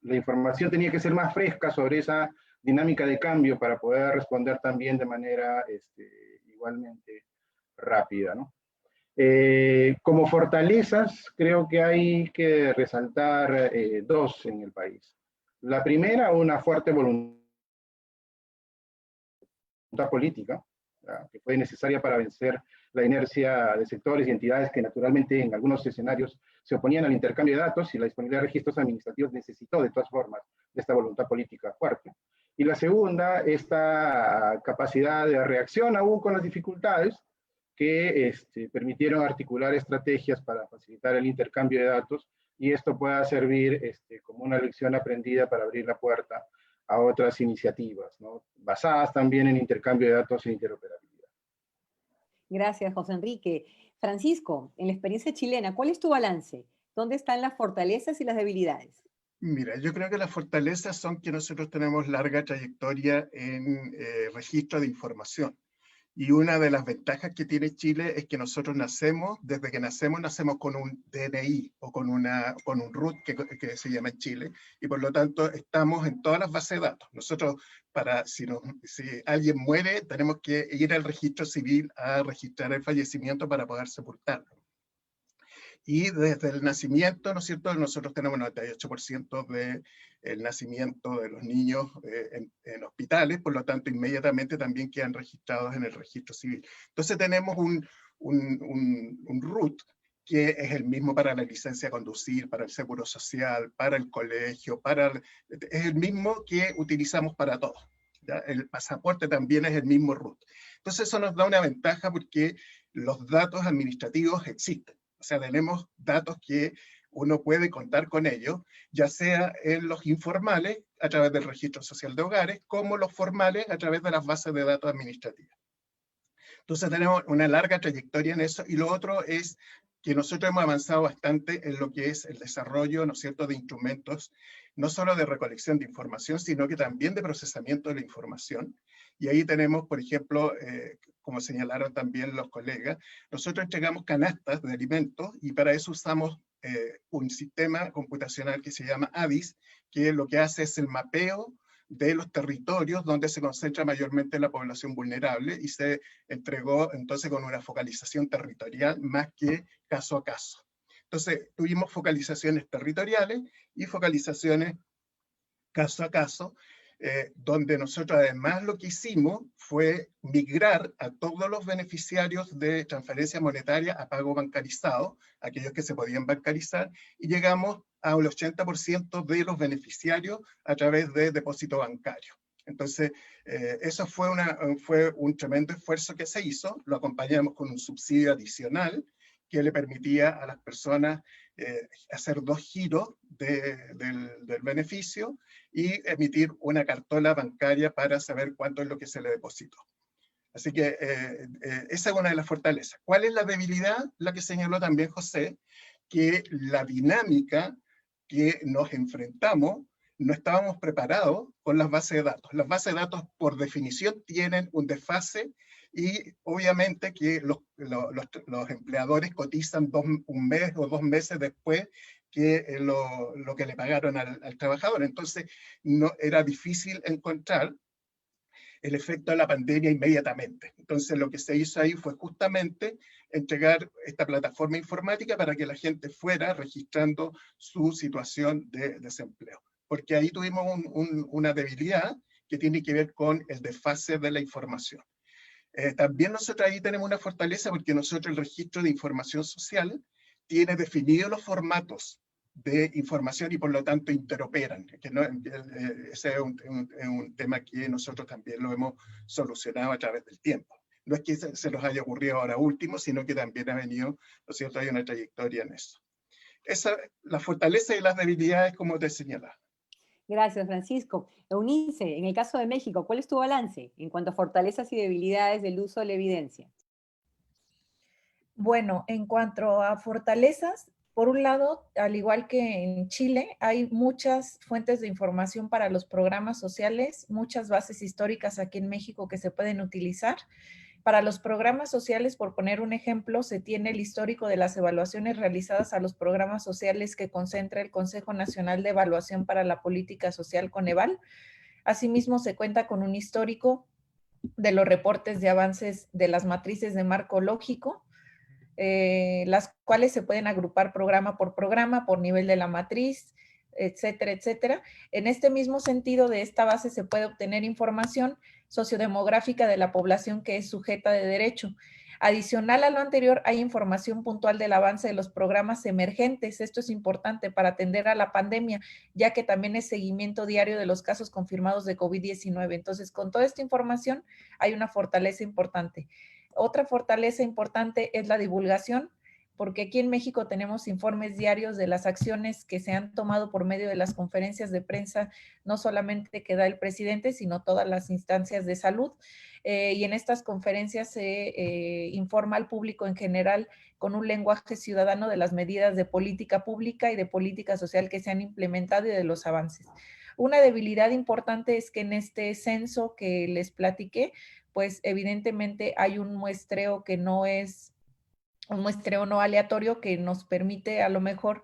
la información tenía que ser más fresca sobre esa dinámica de cambio para poder responder también de manera igualmente rápida, ¿no? Como fortalezas, creo que hay que resaltar 2 en el país. La primera, una fuerte voluntad política, ¿ya?, que fue necesaria para vencer la inercia de sectores y entidades que naturalmente en algunos escenarios se oponían al intercambio de datos, y la disponibilidad de registros administrativos necesitó de todas formas de esta voluntad política fuerte. Y la segunda, esta capacidad de reacción aún con las dificultades que permitieron articular estrategias para facilitar el intercambio de datos, y esto pueda servir como una lección aprendida para abrir la puerta a otras iniciativas, ¿no?, basadas también en intercambio de datos e interoperabilidad. Gracias, José Enrique. Francisco, en la experiencia chilena, ¿cuál es tu balance? ¿Dónde están las fortalezas y las debilidades? Mira, yo creo que las fortalezas son que nosotros tenemos larga trayectoria en registro de información. Y una de las ventajas que tiene Chile es que nosotros desde que nacemos con un DNI o con un RUT que se llama en Chile, y por lo tanto estamos en todas las bases de datos. Nosotros, si alguien muere, tenemos que ir al registro civil a registrar el fallecimiento para poder sepultarlo. Y desde el nacimiento, ¿no es cierto?, nosotros tenemos 98% del nacimiento de los niños en hospitales, por lo tanto inmediatamente también quedan registrados en el registro civil. Entonces tenemos un RUT que es el mismo para la licencia de conducir, para el seguro social, para el colegio, es el mismo que utilizamos para todo, ¿ya? El pasaporte también es el mismo RUT. Entonces eso nos da una ventaja porque los datos administrativos existen. O sea, tenemos datos que uno puede contar con ellos, ya sea en los informales, a través del registro social de hogares, como los formales, a través de las bases de datos administrativas. Entonces tenemos una larga trayectoria en eso, y lo otro es que nosotros hemos avanzado bastante en lo que es el desarrollo, ¿no es cierto?, de instrumentos, no solo de recolección de información, sino que también de procesamiento de la información. Y ahí tenemos, por ejemplo, como señalaron también los colegas, nosotros entregamos canastas de alimentos, y para eso usamos un sistema computacional que se llama ADIS, que lo que hace es el mapeo de los territorios donde se concentra mayormente la población vulnerable, y se entregó entonces con una focalización territorial más que caso a caso. Entonces tuvimos focalizaciones territoriales y focalizaciones caso a caso, donde nosotros además lo que hicimos fue migrar a todos los beneficiarios de transferencia monetaria a pago bancarizado, aquellos que se podían bancarizar, y llegamos al 80% de los beneficiarios a través de depósito bancario. Entonces, eso fue un tremendo esfuerzo que se hizo. Lo acompañamos con un subsidio adicional que le permitía a las personas hacer 2 giros del beneficio y emitir una cartola bancaria para saber cuánto es lo que se le depositó. Así que esa es una de las fortalezas. ¿Cuál es la debilidad? La que señaló también José, que la dinámica que nos enfrentamos, no estábamos preparados con las bases de datos. Las bases de datos, por definición, tienen un desfase y obviamente que los empleadores cotizan un mes o 2 meses después que lo que le pagaron al trabajador. Entonces, no, era difícil encontrar el efecto de la pandemia inmediatamente. Entonces, lo que se hizo ahí fue justamente entregar esta plataforma informática para que la gente fuera registrando su situación de desempleo. Porque ahí tuvimos una debilidad que tiene que ver con el desfase de la información. También nosotros ahí tenemos una fortaleza porque nosotros el registro de información social tiene definidos los formatos de información y por lo tanto interoperan. Que no, ese es un tema que nosotros también lo hemos solucionado a través del tiempo. No es que se nos haya ocurrido ahora último, sino que también ha venido, ¿no es cierto?, hay una trayectoria en eso. Esa, la fortaleza y las debilidades, como te señalaba. Gracias, Francisco. Eunice, en el caso de México, ¿cuál es tu balance en cuanto a fortalezas y debilidades del uso de la evidencia? Bueno, en cuanto a fortalezas, por un lado, al igual que en Chile, hay muchas fuentes de información para los programas sociales, muchas bases históricas aquí en México que se pueden utilizar. Para los programas sociales, por poner un ejemplo, se tiene el histórico de las evaluaciones realizadas a los programas sociales que concentra el Consejo Nacional de Evaluación para la Política Social, Coneval. Asimismo, se cuenta con un histórico de los reportes de avances de las matrices de marco lógico, las cuales se pueden agrupar programa, por nivel de la matriz, etcétera, etcétera. En este mismo sentido, de esta base se puede obtener información sociodemográfica de la población que es sujeta de derecho. Adicional a lo anterior, hay información puntual del avance de los programas emergentes. Esto es importante para atender a la pandemia, ya que también es seguimiento diario de los casos confirmados de COVID-19. Entonces, con toda esta información, hay una fortaleza importante. Otra fortaleza importante es la divulgación, porque aquí en México tenemos informes diarios de las acciones que se han tomado por medio de las conferencias de prensa, no solamente que da el presidente, sino todas las instancias de salud. Y en estas conferencias se informa al público en general con un lenguaje ciudadano de las medidas de política pública y de política social que se han implementado y de los avances. Una debilidad importante es que en este censo que les platiqué, pues evidentemente hay un muestreo que no es un muestreo no aleatorio que nos permite a lo mejor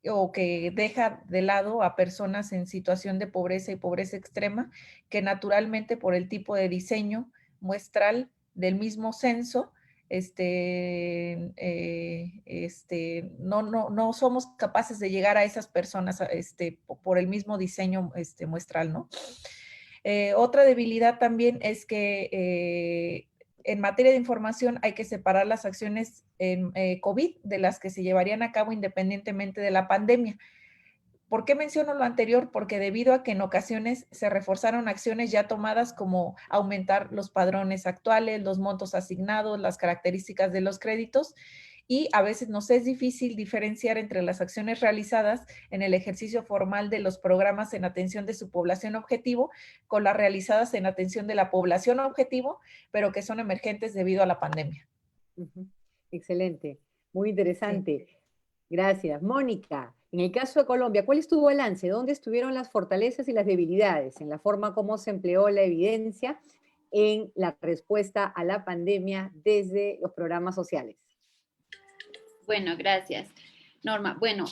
o que deja de lado a personas en situación de pobreza y pobreza extrema, que naturalmente por el tipo de diseño muestral del mismo censo, no somos capaces de llegar a esas personas por el mismo diseño muestral, ¿no? Otra debilidad también es que en materia de información hay que separar las acciones en COVID de las que se llevarían a cabo independientemente de la pandemia. ¿Por qué menciono lo anterior? Porque debido a que en ocasiones se reforzaron acciones ya tomadas como aumentar los padrones actuales, los montos asignados, las características de los créditos, y a veces nos es difícil diferenciar entre las acciones realizadas en el ejercicio formal de los programas en atención de su población objetivo con las realizadas en atención de la población objetivo, pero que son emergentes debido a la pandemia. Excelente, muy interesante. Sí. Gracias. Mónica, en el caso de Colombia, ¿cuál es tu balance? ¿Dónde estuvieron las fortalezas y las debilidades en la forma como se empleó la evidencia en la respuesta a la pandemia desde los programas sociales? Bueno, gracias, Norma. Bueno,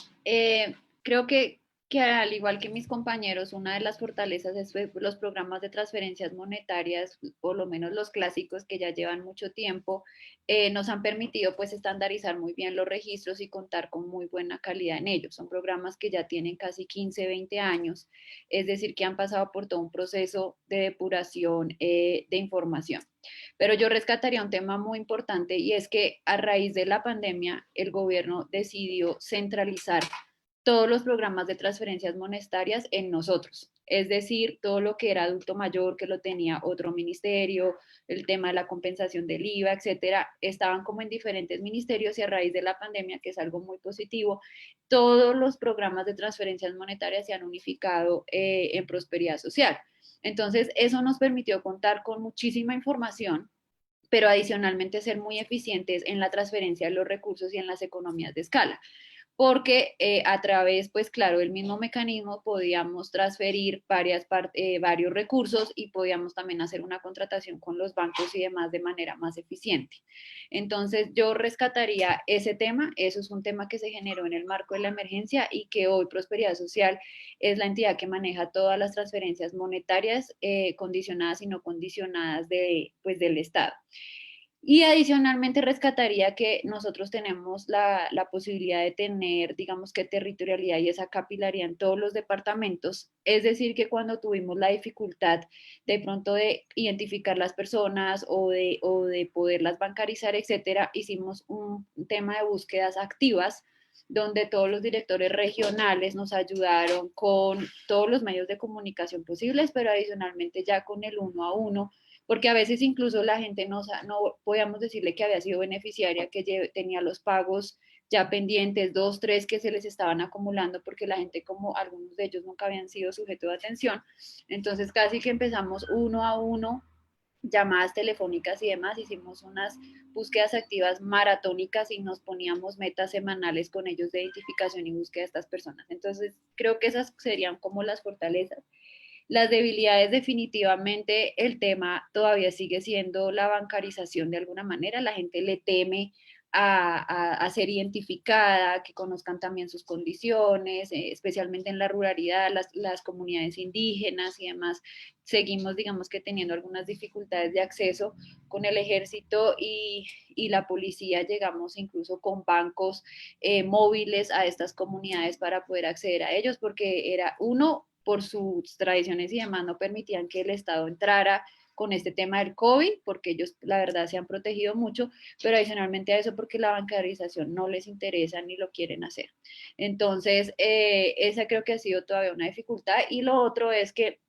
creo que al igual que mis compañeros, una de las fortalezas es los programas de transferencias monetarias, por lo menos los clásicos que ya llevan mucho tiempo, nos han permitido pues estandarizar muy bien los registros y contar con muy buena calidad en ellos. Son programas que ya tienen casi 15, 20 años, es decir, que han pasado por todo un proceso de depuración de información. Pero yo rescataría un tema muy importante y es que a raíz de la pandemia el gobierno decidió centralizar todos los programas de transferencias monetarias en nosotros. Es decir, todo lo que era adulto mayor, que lo tenía otro ministerio, el tema de la compensación del IVA, etcétera, estaban como en diferentes ministerios y a raíz de la pandemia, que es algo muy positivo, todos los programas de transferencias monetarias se han unificado en prosperidad social. Entonces, eso nos permitió contar con muchísima información pero adicionalmente ser muy eficientes en la transferencia de los recursos y en las economías de escala. Porque a través, pues claro, del mismo mecanismo podíamos transferir varios recursos y podíamos también hacer una contratación con los bancos y demás de manera más eficiente. Entonces yo rescataría ese tema, eso es un tema que se generó en el marco de la emergencia y que hoy Prosperidad Social es la entidad que maneja todas las transferencias monetarias condicionadas y no condicionadas del Estado. Y adicionalmente rescataría que nosotros tenemos la posibilidad de tener, digamos que territorialidad y esa capilaridad en todos los departamentos. Es decir, que cuando tuvimos la dificultad de pronto de identificar las personas o de poderlas bancarizar, etcétera, hicimos un tema de búsquedas activas donde todos los directores regionales nos ayudaron con todos los medios de comunicación posibles, pero adicionalmente ya con el 1 a 1, porque a veces incluso la gente no podíamos decirle que había sido beneficiaria, que tenía los pagos ya pendientes, 2, 3 que se les estaban acumulando, porque la gente, como algunos de ellos nunca habían sido sujeto de atención, entonces casi que empezamos 1 a 1, llamadas telefónicas y demás, hicimos unas búsquedas activas maratónicas y nos poníamos metas semanales con ellos de identificación y búsqueda de estas personas. Entonces creo que esas serían como las fortalezas. Las debilidades, definitivamente, el tema todavía sigue siendo la bancarización de alguna manera. La gente le teme a ser identificada, que conozcan también sus condiciones, especialmente en la ruralidad, las comunidades indígenas y demás. Seguimos, digamos que teniendo algunas dificultades de acceso con el ejército y la policía. Llegamos incluso con bancos móviles a estas comunidades para poder acceder a ellos, porque era uno, por sus tradiciones y demás, no permitían que el Estado entrara con este tema del COVID, porque ellos, la verdad, se han protegido mucho, pero adicionalmente a eso, porque la bancarización no les interesa ni lo quieren hacer. Entonces, esa creo que ha sido todavía una dificultad. Y lo otro es que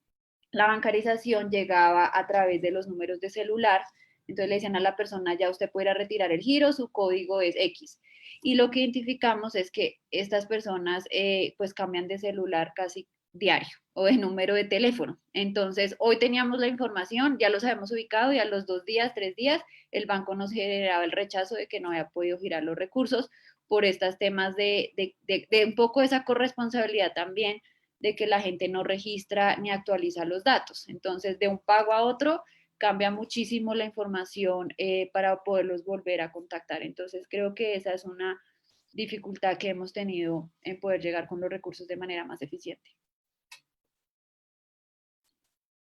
la bancarización llegaba a través de los números de celular. Entonces le decían a la persona, ya usted puede retirar el giro, su código es X. Y lo que identificamos es que estas personas pues cambian de celular casi diario o de número de teléfono. Entonces, hoy teníamos la información, ya los habíamos ubicado y a los 2 días, 3 días, el banco nos generaba el rechazo de que no había podido girar los recursos por estos temas de un poco esa corresponsabilidad también de que la gente no registra ni actualiza los datos. Entonces, de un pago a otro, cambia muchísimo la información para poderlos volver a contactar. Entonces, creo que esa es una dificultad que hemos tenido en poder llegar con los recursos de manera más eficiente.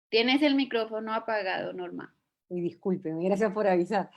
Tienes el micrófono apagado, Norma. Y disculpen, gracias por avisar.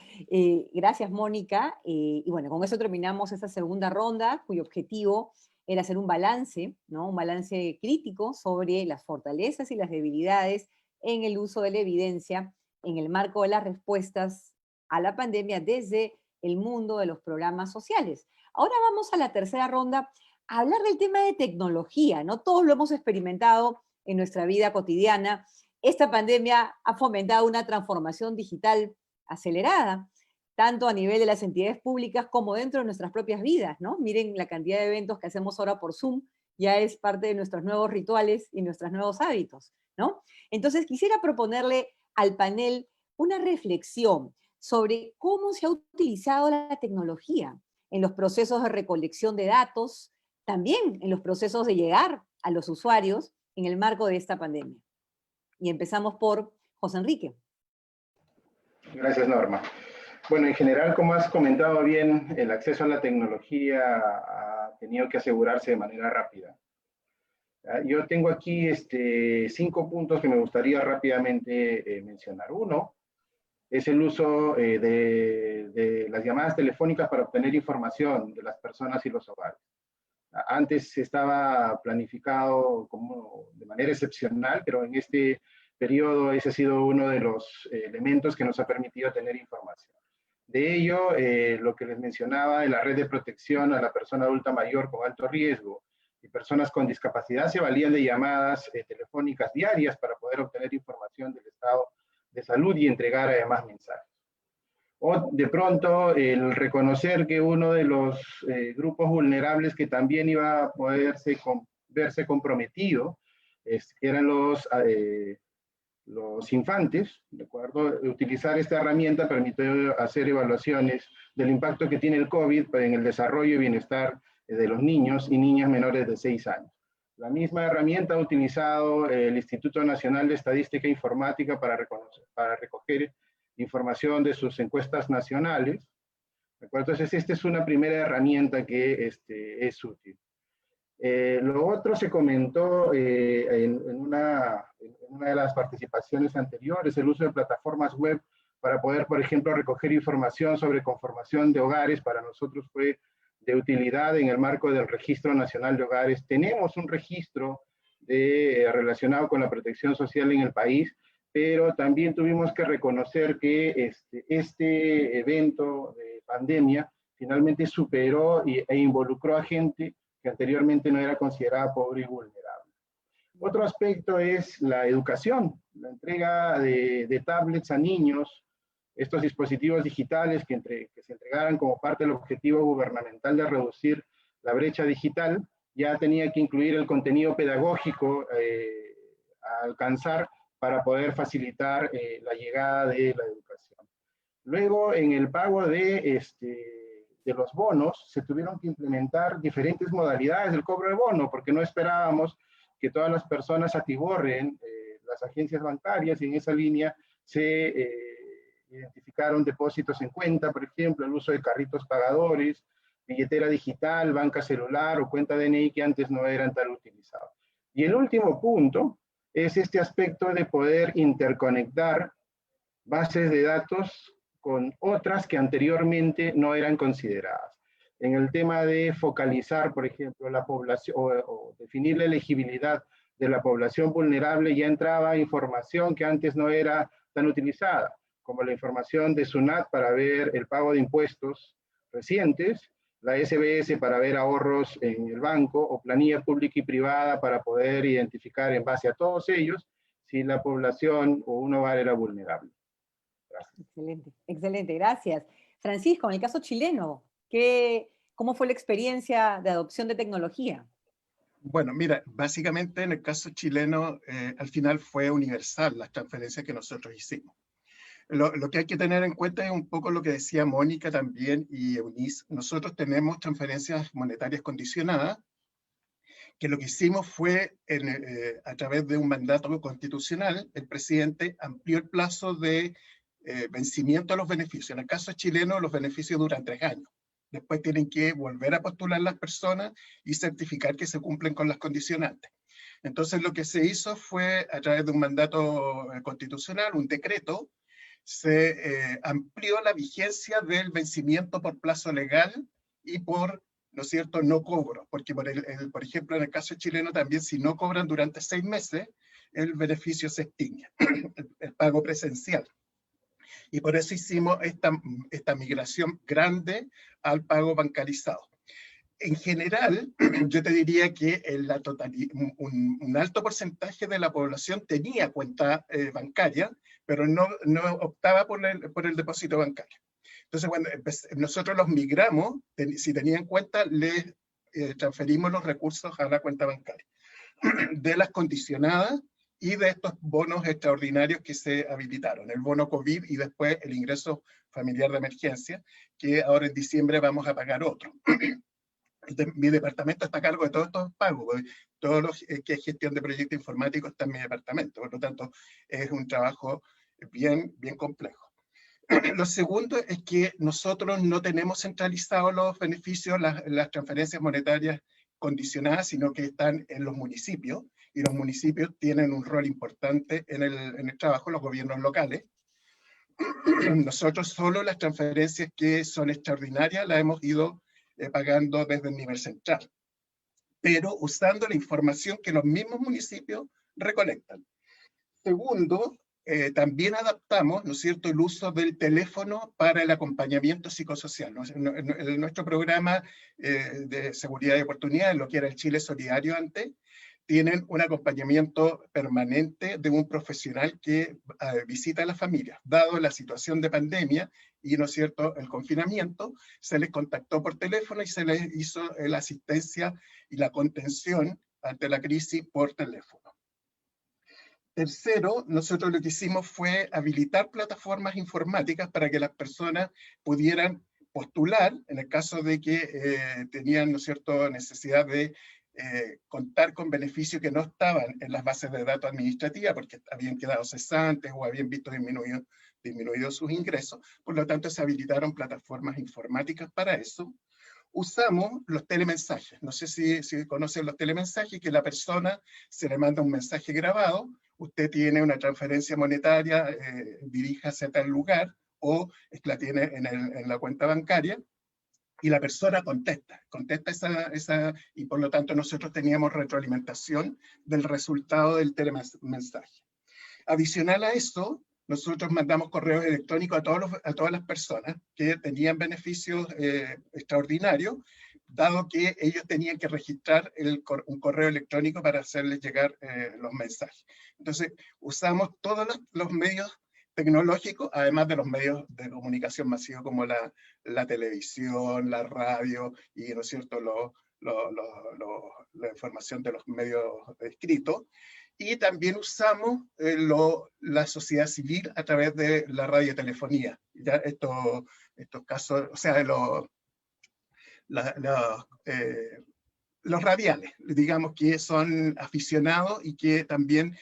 Gracias, Mónica. Y bueno, con eso terminamos esta segunda ronda, cuyo objetivo era hacer un balance, ¿no? Un balance crítico sobre las fortalezas y las debilidades en el uso de la evidencia en el marco de las respuestas a la pandemia desde el mundo de los programas sociales. Ahora vamos a la tercera ronda a hablar del tema de tecnología, ¿no? Todos lo hemos experimentado en nuestra vida cotidiana. Esta pandemia ha fomentado una transformación digital acelerada, tanto a nivel de las entidades públicas como dentro de nuestras propias vidas, ¿no? Miren la cantidad de eventos que hacemos ahora por Zoom, ya es parte de nuestros nuevos rituales y nuestros nuevos hábitos, ¿no? Entonces quisiera proponerle al panel una reflexión sobre cómo se ha utilizado la tecnología en los procesos de recolección de datos, también en los procesos de llegar a los usuarios en el marco de esta pandemia. Y empezamos por José Enrique. Gracias, Norma. Bueno, en general, como has comentado bien, el acceso a la tecnología ha tenido que asegurarse de manera rápida. Yo tengo aquí 5 puntos que me gustaría rápidamente mencionar. Uno es el uso de las llamadas telefónicas para obtener información de las personas y los hogares. Antes estaba planificado como de manera excepcional, pero en este periodo ese ha sido uno de los elementos que nos ha permitido tener información. De ello, lo que les mencionaba de la red de protección a la persona adulta mayor con alto riesgo y personas con discapacidad se valían de llamadas telefónicas diarias para poder obtener información del estado de salud y entregar además mensajes. O de pronto el reconocer que uno de los grupos vulnerables que también iba a poderse verse comprometido eran los infantes, ¿de acuerdo? Utilizar esta herramienta permitió hacer evaluaciones del impacto que tiene el COVID en el desarrollo y bienestar de los niños y niñas menores de 6 años. La misma herramienta ha utilizado el Instituto Nacional de Estadística e Informática para recoger información de sus encuestas nacionales. Entonces, esta es una primera herramienta que es útil. Lo otro se comentó en una de las participaciones anteriores, el uso de plataformas web para poder, por ejemplo, recoger información sobre conformación de hogares. Para nosotros fue de utilidad en el marco del Registro Nacional de Hogares. Tenemos un registro relacionado con la protección social en el país, pero también tuvimos que reconocer que este evento de pandemia finalmente superó e involucró a gente que anteriormente no era considerada pobre y vulnerable. Otro aspecto es la educación, la entrega de tablets a niños, estos dispositivos digitales que se entregaran como parte del objetivo gubernamental de reducir la brecha digital, ya tenía que incluir el contenido pedagógico a alcanzar para poder facilitar la llegada de la educación. Luego, en el pago de los bonos, se tuvieron que implementar diferentes modalidades del cobro de bono, porque no esperábamos que todas las personas atiborren las agencias bancarias, y en esa línea se identificaron depósitos en cuenta, por ejemplo, el uso de carritos pagadores, billetera digital, banca celular o cuenta DNI que antes no eran tan utilizados. Y el último punto es este aspecto de poder interconectar bases de datos con otras que anteriormente no eran consideradas. En el tema de focalizar, por ejemplo, la población o definir la elegibilidad de la población vulnerable, ya entraba información que antes no era tan utilizada, como la información de SUNAT para ver el pago de impuestos recientes, la SBS para ver ahorros en el banco, o planilla pública y privada para poder identificar en base a todos ellos si la población o un hogar era vulnerable. Gracias. Excelente, excelente, gracias. Francisco, en el caso chileno, ¿cómo fue la experiencia de adopción de tecnología? Bueno, mira, básicamente en el caso chileno, al final fue universal las transferencias que nosotros hicimos. Lo que hay que tener en cuenta es un poco lo que decía Mónica también y Eunice. Nosotros tenemos transferencias monetarias condicionadas, que lo que hicimos fue, a través de un mandato constitucional, el presidente amplió el plazo de vencimiento de los beneficios. En el caso chileno, los beneficios duran 3 años. Después tienen que volver a postular las personas y certificar que se cumplen con las condicionantes. Entonces, lo que se hizo fue, a través de un mandato constitucional, un decreto, se amplió la vigencia del vencimiento por plazo legal y por, ¿no es cierto?, no cobro, porque por ejemplo, en el caso chileno también, si no cobran durante 6 meses, el beneficio se extingue, el pago presencial. Y por eso hicimos esta migración grande al pago bancarizado. En general, yo te diría que un alto porcentaje de la población tenía cuenta bancaria, pero no optaba por el depósito bancario. Entonces, cuando nosotros los migramos, si tenían cuenta, les transferimos los recursos a la cuenta bancaria. De las condicionadas y de estos bonos extraordinarios que se habilitaron, el bono COVID y después el ingreso familiar de emergencia, que ahora en diciembre vamos a pagar otro. Mi departamento está a cargo de todos estos pagos, todo lo que es gestión de proyectos informáticos está en mi departamento, por lo tanto es un trabajo bien complejo. Lo segundo es que nosotros no tenemos centralizados los beneficios, las transferencias monetarias condicionadas, sino que están en los municipios, y los municipios tienen un rol importante en el trabajo, los gobiernos locales. Nosotros solo las transferencias que son extraordinarias las hemos ido pagando desde el nivel central, pero usando la información que los mismos municipios recolectan. Segundo, también adaptamos, ¿no es cierto?, el uso del teléfono para el acompañamiento psicosocial. En nuestro programa de seguridad y oportunidades, lo que era el Chile Solidario antes, tienen un acompañamiento permanente de un profesional que visita a las familias. Dado la situación de pandemia y, ¿no es cierto?, el confinamiento, se les contactó por teléfono y se les hizo la asistencia y la contención ante la crisis por teléfono. Tercero, nosotros lo que hicimos fue habilitar plataformas informáticas para que las personas pudieran postular, en el caso de que tenían, ¿no es cierto?, necesidad de contar con beneficios que no estaban en las bases de datos administrativas porque habían quedado cesantes o habían visto disminuido sus ingresos. Por lo tanto, se habilitaron plataformas informáticas para eso. Usamos los telemensajes. No sé si conocen los telemensajes, que la persona se le manda un mensaje grabado, usted tiene una transferencia monetaria, diríjase a tal lugar, o la tiene en la cuenta bancaria, y la persona contesta y por lo tanto nosotros teníamos retroalimentación del resultado del telemensaje. Adicional a eso, nosotros mandamos correos electrónicos a todas las personas que tenían beneficios extraordinarios, dado que ellos tenían que registrar un correo electrónico para hacerles llegar los mensajes. Entonces, usamos todos los medios tecnológicos, además de los medios de comunicación masivos como la televisión, la radio y, ¿no es cierto?, la información de los medios escritos. Y también usamos la sociedad civil a través de la radiotelefonía. Ya estos casos, o sea, los radiales, digamos, que son aficionados y que también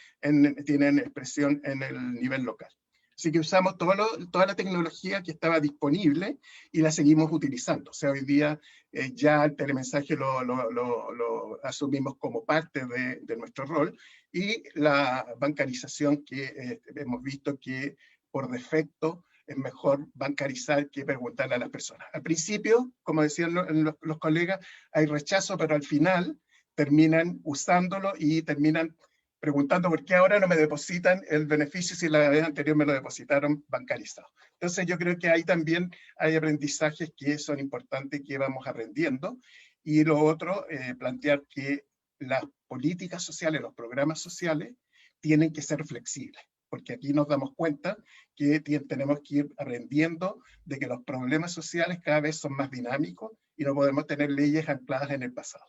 tienen expresión en el nivel local. Así que usamos toda la tecnología que estaba disponible y la seguimos utilizando. O sea, hoy día ya el telemensaje lo asumimos como parte de nuestro rol, y la bancarización que hemos visto que por defecto es mejor bancarizar que preguntarle a las personas. Al principio, como decían los colegas, hay rechazo, pero al final terminan usándolo y terminan preguntando por qué ahora no me depositan el beneficio si la vez anterior me lo depositaron bancarizado. Entonces yo creo que ahí también hay aprendizajes que son importantes que vamos aprendiendo. Y lo otro, plantear que las políticas sociales, los programas sociales, tienen que ser flexibles, porque aquí nos damos cuenta que tenemos que ir aprendiendo de que los problemas sociales cada vez son más dinámicos y no podemos tener leyes ancladas en el pasado.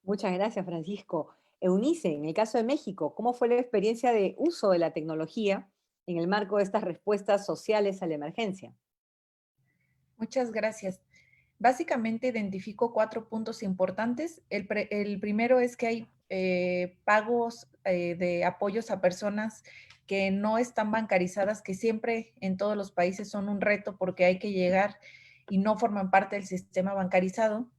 Muchas gracias, Francisco. Eunice, en el caso de México, ¿cómo fue la experiencia de uso de la tecnología en el marco de estas respuestas sociales a la emergencia? Muchas gracias. Básicamente identifico 4 puntos importantes. El primero es que hay pagos de apoyos a personas que no están bancarizadas, que siempre en todos los países son un reto porque hay que llegar y no forman parte del sistema bancarizado.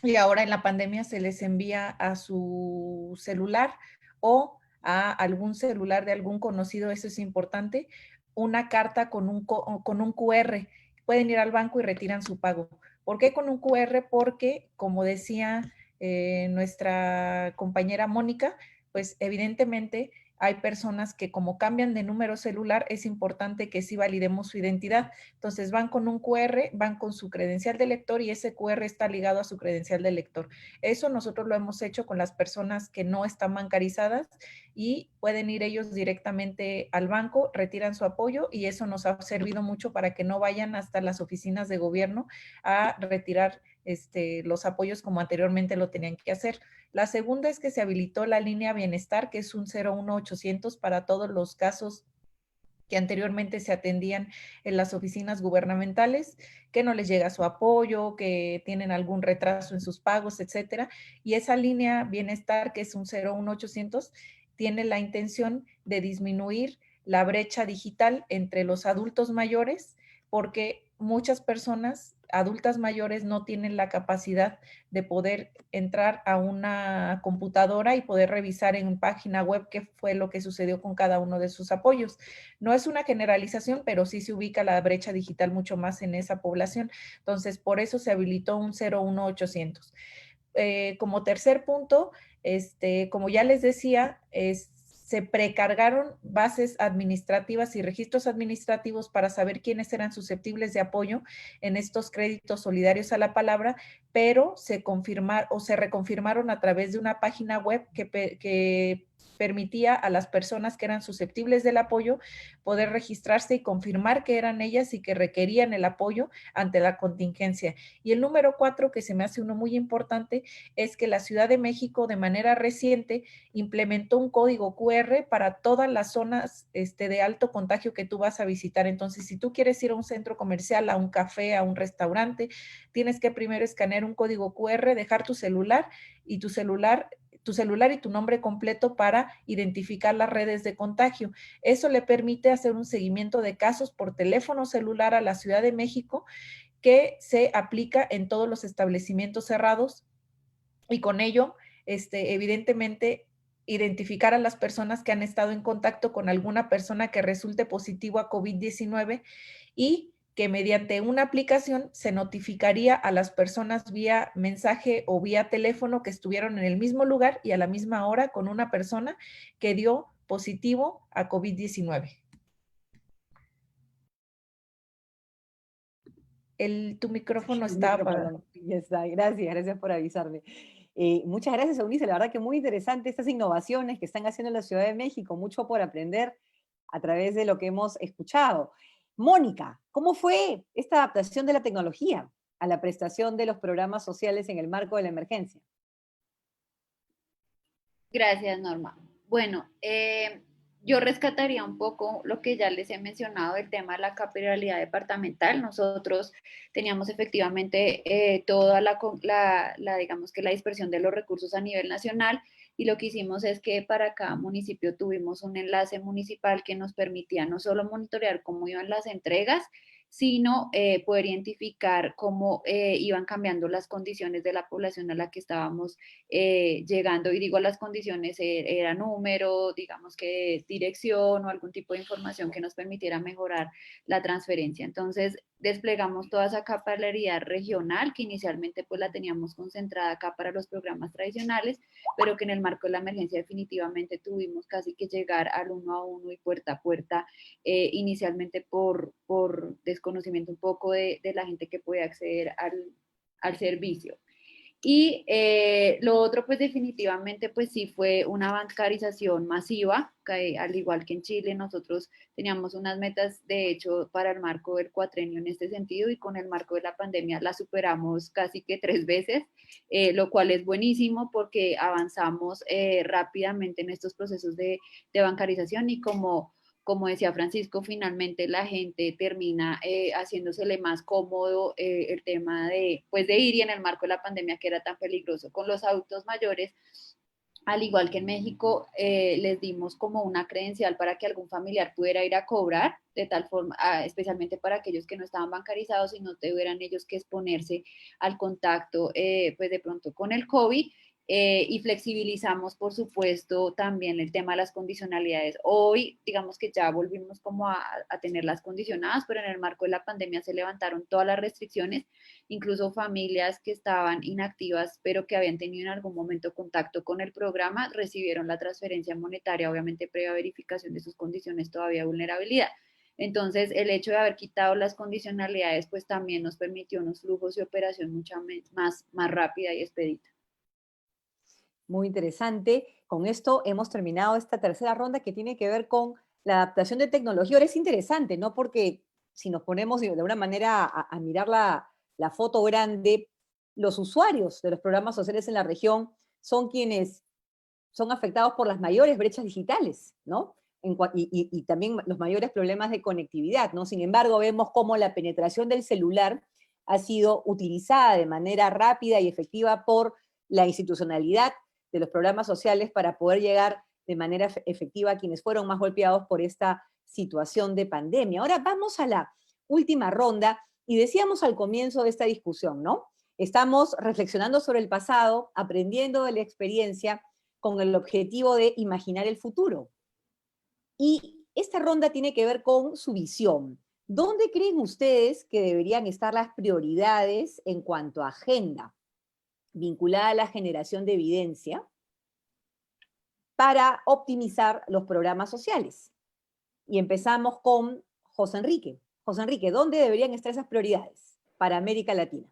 Y ahora en la pandemia se les envía a su celular o a algún celular de algún conocido, eso es importante, una carta con un QR. Pueden ir al banco y retiran su pago. ¿Por qué con un QR? Porque, como decía nuestra compañera Mónica, pues evidentemente hay personas que como cambian de número celular, es importante que sí validemos su identidad. Entonces van con un QR, van con su credencial de lector y ese QR está ligado a su credencial de lector. Eso nosotros lo hemos hecho con las personas que no están bancarizadas y pueden ir ellos directamente al banco, retiran su apoyo y eso nos ha servido mucho para que no vayan hasta las oficinas de gobierno a retirar los apoyos como anteriormente lo tenían que hacer. La segunda es que se habilitó la línea Bienestar, que es un 01800 para todos los casos que anteriormente se atendían en las oficinas gubernamentales, que no les llega su apoyo, que tienen algún retraso en sus pagos, etcétera. Y esa línea Bienestar, que es un 01800, tiene la intención de disminuir la brecha digital entre los adultos mayores, porque muchas personas adultas mayores no tienen la capacidad de poder entrar a una computadora y poder revisar en página web qué fue lo que sucedió con cada uno de sus apoyos. No es una generalización, pero sí se ubica la brecha digital mucho más en esa población. Entonces, por eso se habilitó un 01800. Como tercer punto, como ya les decía, se precargaron bases administrativas y registros administrativos para saber quiénes eran susceptibles de apoyo en estos créditos solidarios a la palabra, pero se reconfirmaron a través de una página web que permitía a las personas que eran susceptibles del apoyo poder registrarse y confirmar que eran ellas y que requerían el apoyo ante la contingencia. Y el número 4, que se me hace uno muy importante, es que la Ciudad de México de manera reciente implementó un código QR para todas las zonas de alto contagio que tú vas a visitar. Entonces, si tú quieres ir a un centro comercial, a un café, a un restaurante, tienes que primero escanear un código QR, dejar tu celular y tu celular y tu nombre completo para identificar las redes de contagio. Eso le permite hacer un seguimiento de casos por teléfono celular a la Ciudad de México, que se aplica en todos los establecimientos cerrados, y con ello, evidentemente, identificar a las personas que han estado en contacto con alguna persona que resulte positivo a COVID-19, y que mediante una aplicación se notificaría a las personas vía mensaje o vía teléfono que estuvieron en el mismo lugar y a la misma hora con una persona que dio positivo a COVID-19. Tu micrófono está apagado. Ya está, gracias por avisarme. Muchas gracias, Eunice, la verdad que muy interesante estas innovaciones que están haciendo en la Ciudad de México, mucho por aprender a través de lo que hemos escuchado. Mónica, ¿cómo fue esta adaptación de la tecnología a la prestación de los programas sociales en el marco de la emergencia? Gracias, Norma. Bueno, yo rescataría un poco lo que ya les he mencionado, el tema de la capilaridad departamental. Nosotros teníamos efectivamente toda digamos que la dispersión de los recursos a nivel nacional, y lo que hicimos es que para cada municipio tuvimos un enlace municipal que nos permitía no solo monitorear cómo iban las entregas, sino poder identificar cómo iban cambiando las condiciones de la población a la que estábamos llegando. Y digo, las condiciones era número, digamos que dirección o algún tipo de información que nos permitiera mejorar la transferencia. Entonces, desplegamos toda esa capilaridad regional que inicialmente pues la teníamos concentrada acá para los programas tradicionales, pero que en el marco de la emergencia definitivamente tuvimos casi que llegar al 1 a 1 y puerta a puerta, inicialmente por desconocimiento un poco de la gente que puede acceder al servicio. Y lo otro, pues definitivamente, pues sí fue una bancarización masiva, que al igual que en Chile, nosotros teníamos unas metas, de hecho, para el marco del cuatrenio en este sentido, y con el marco de la pandemia la superamos casi que 3 veces, lo cual es buenísimo porque avanzamos rápidamente en estos procesos de bancarización, y como decía Francisco, finalmente la gente termina haciéndosele más cómodo el tema de ir, y en el marco de la pandemia que era tan peligroso. Con los adultos mayores, al igual que en México, les dimos como una credencial para que algún familiar pudiera ir a cobrar, de tal forma, especialmente para aquellos que no estaban bancarizados y no tuvieran ellos que exponerse al contacto, pues de pronto con el COVID. Y flexibilizamos, por supuesto, también el tema de las condicionalidades. Hoy, digamos que ya volvimos como a tenerlas condicionadas, pero en el marco de la pandemia se levantaron todas las restricciones, incluso familias que estaban inactivas, pero que habían tenido en algún momento contacto con el programa, recibieron la transferencia monetaria, obviamente previa verificación de sus condiciones todavía de vulnerabilidad. Entonces, el hecho de haber quitado las condicionalidades, pues también nos permitió unos flujos de operación mucho más rápida y expedita. Muy interesante. Con esto hemos terminado esta tercera ronda que tiene que ver con la adaptación de tecnología. Ahora es interesante, ¿no? Porque si nos ponemos de alguna manera a mirar la foto grande, los usuarios de los programas sociales en la región son quienes son afectados por las mayores brechas digitales, ¿no? Y también los mayores problemas de conectividad, ¿no? Sin embargo, vemos cómo la penetración del celular ha sido utilizada de manera rápida y efectiva por la institucionalidad de los programas sociales para poder llegar de manera efectiva a quienes fueron más golpeados por esta situación de pandemia. Ahora vamos a la última ronda, y decíamos al comienzo de esta discusión, ¿no? Estamos reflexionando sobre el pasado, aprendiendo de la experiencia, con el objetivo de imaginar el futuro. Y esta ronda tiene que ver con su visión. ¿Dónde creen ustedes que deberían estar las prioridades en cuanto a agenda vinculada a la generación de evidencia para optimizar los programas sociales? Y empezamos con José Enrique. José Enrique, ¿dónde deberían estar esas prioridades para América Latina?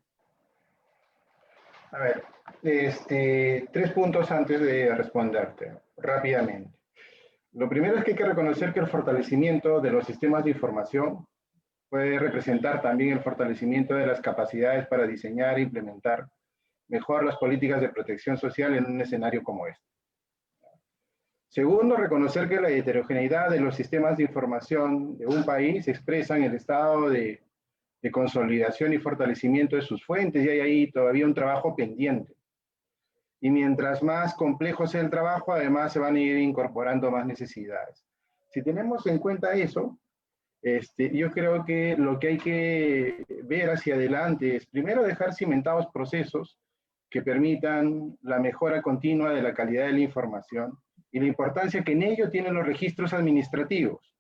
A ver, 3 puntos antes de responderte, rápidamente. Lo primero es que hay que reconocer que el fortalecimiento de los sistemas de información puede representar también el fortalecimiento de las capacidades para diseñar e implementar mejor las políticas de protección social en un escenario como este. Segundo, reconocer que la heterogeneidad de los sistemas de información de un país expresan el estado de consolidación y fortalecimiento de sus fuentes, y hay ahí todavía un trabajo pendiente. Y mientras más complejo sea el trabajo, además se van a ir incorporando más necesidades. Si tenemos en cuenta eso, yo creo que lo que hay que ver hacia adelante es primero dejar cimentados procesos que permitan la mejora continua de la calidad de la información y la importancia que en ello tienen los registros administrativos.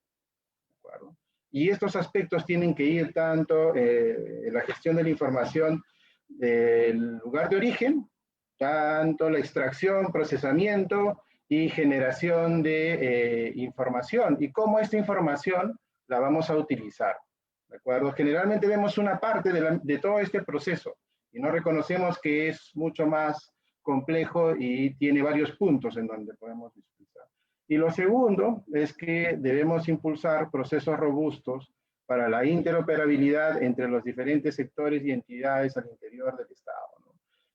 ¿De acuerdo? Y estos aspectos tienen que ir tanto en la gestión de la información del lugar de origen, tanto la extracción, procesamiento y generación de información, y cómo esta información la vamos a utilizar. ¿De acuerdo? Generalmente vemos una parte de todo este proceso y no reconocemos que es mucho más complejo y tiene varios puntos en donde podemos discutir. Y lo segundo es que debemos impulsar procesos robustos para la interoperabilidad entre los diferentes sectores y entidades al interior del Estado, ¿no?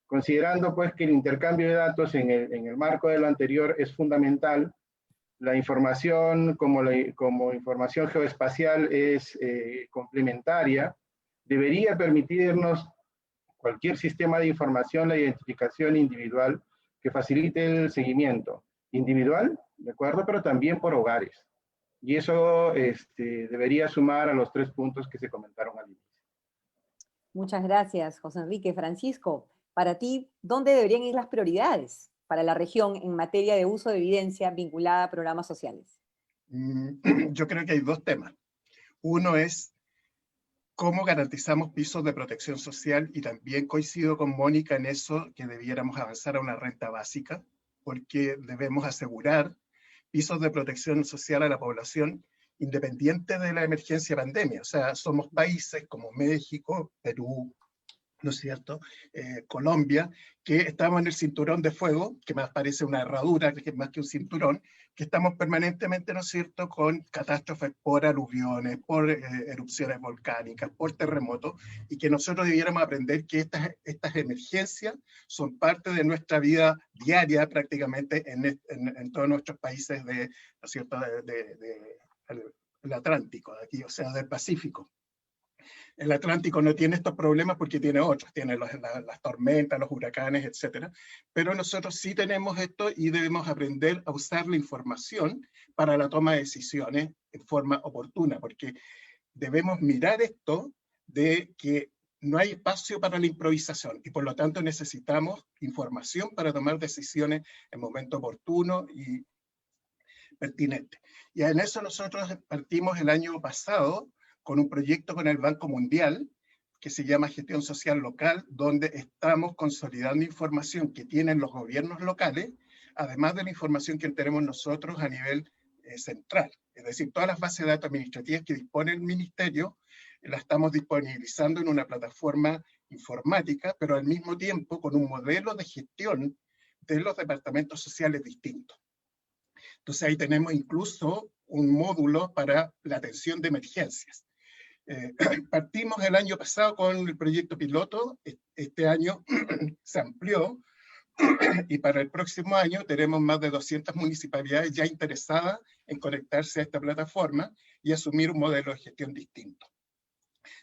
Considerando pues que el intercambio de datos en el marco de lo anterior es fundamental, la información como información geoespacial es complementaria, debería permitirnos cualquier sistema de información la identificación individual que facilite el seguimiento individual, ¿de acuerdo? Pero también por hogares. Y eso debería sumar a los 3 puntos que se comentaron al inicio. Muchas gracias, José Enrique. Francisco, para ti, ¿dónde deberían ir las prioridades para la región en materia de uso de evidencia vinculada a programas sociales? Yo creo que hay 2 temas. Uno es cómo garantizamos pisos de protección social, y también coincido con Mónica en eso, que debiéramos avanzar a una renta básica, porque debemos asegurar pisos de protección social a la población independiente de la emergencia pandemia. O sea, somos países como México, Perú, ¿no es cierto?, Colombia, que estamos en el cinturón de fuego, que más parece una herradura, que es más que un cinturón, que estamos permanentemente, ¿no es cierto?, con catástrofes por aluviones, por erupciones volcánicas, por terremotos, y que nosotros debiéramos aprender que estas emergencias son parte de nuestra vida diaria prácticamente en todos nuestros países ¿no es cierto?, del Atlántico, de aquí, o sea, del Pacífico. El Atlántico no tiene estos problemas porque tiene otros, tiene las tormentas, los huracanes, etcétera. Pero nosotros sí tenemos esto y debemos aprender a usar la información para la toma de decisiones en forma oportuna, porque debemos mirar esto de que no hay espacio para la improvisación y por lo tanto necesitamos información para tomar decisiones en momento oportuno y pertinente. Y en eso nosotros partimos el año pasado con un proyecto con el Banco Mundial que se llama Gestión Social Local, donde estamos consolidando información que tienen los gobiernos locales, además de la información que tenemos nosotros a nivel central. Es decir, todas las bases de datos administrativas que dispone el Ministerio, las estamos disponibilizando en una plataforma informática, pero al mismo tiempo con un modelo de gestión de los departamentos sociales distintos. Entonces ahí tenemos incluso un módulo para la atención de emergencias. Partimos el año pasado con el proyecto piloto, este año se amplió y para el próximo año tenemos más de 200 municipalidades ya interesadas en conectarse a esta plataforma y asumir un modelo de gestión distinto.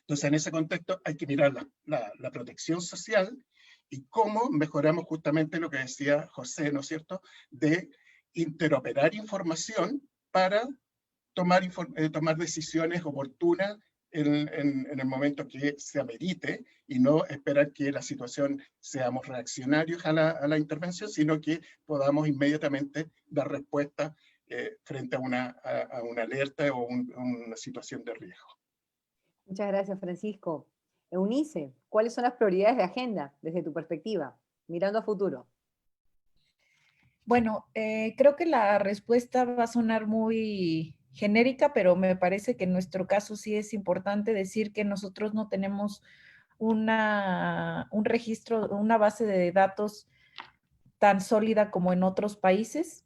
Entonces en ese contexto hay que mirar la protección social y cómo mejoramos justamente lo que decía José, ¿no es cierto?, de interoperar información para tomar decisiones oportunas en el momento que se amerite y no esperar que la situación seamos reaccionarios a la intervención, sino que podamos inmediatamente dar respuesta frente a una alerta o una situación de riesgo. Muchas gracias, Francisco. Eunice, ¿cuáles son las prioridades de agenda desde tu perspectiva, mirando a futuro? Bueno, creo que la respuesta va a sonar muy genérica, pero me parece que en nuestro caso sí es importante decir que nosotros no tenemos un registro, una base de datos tan sólida como en otros países.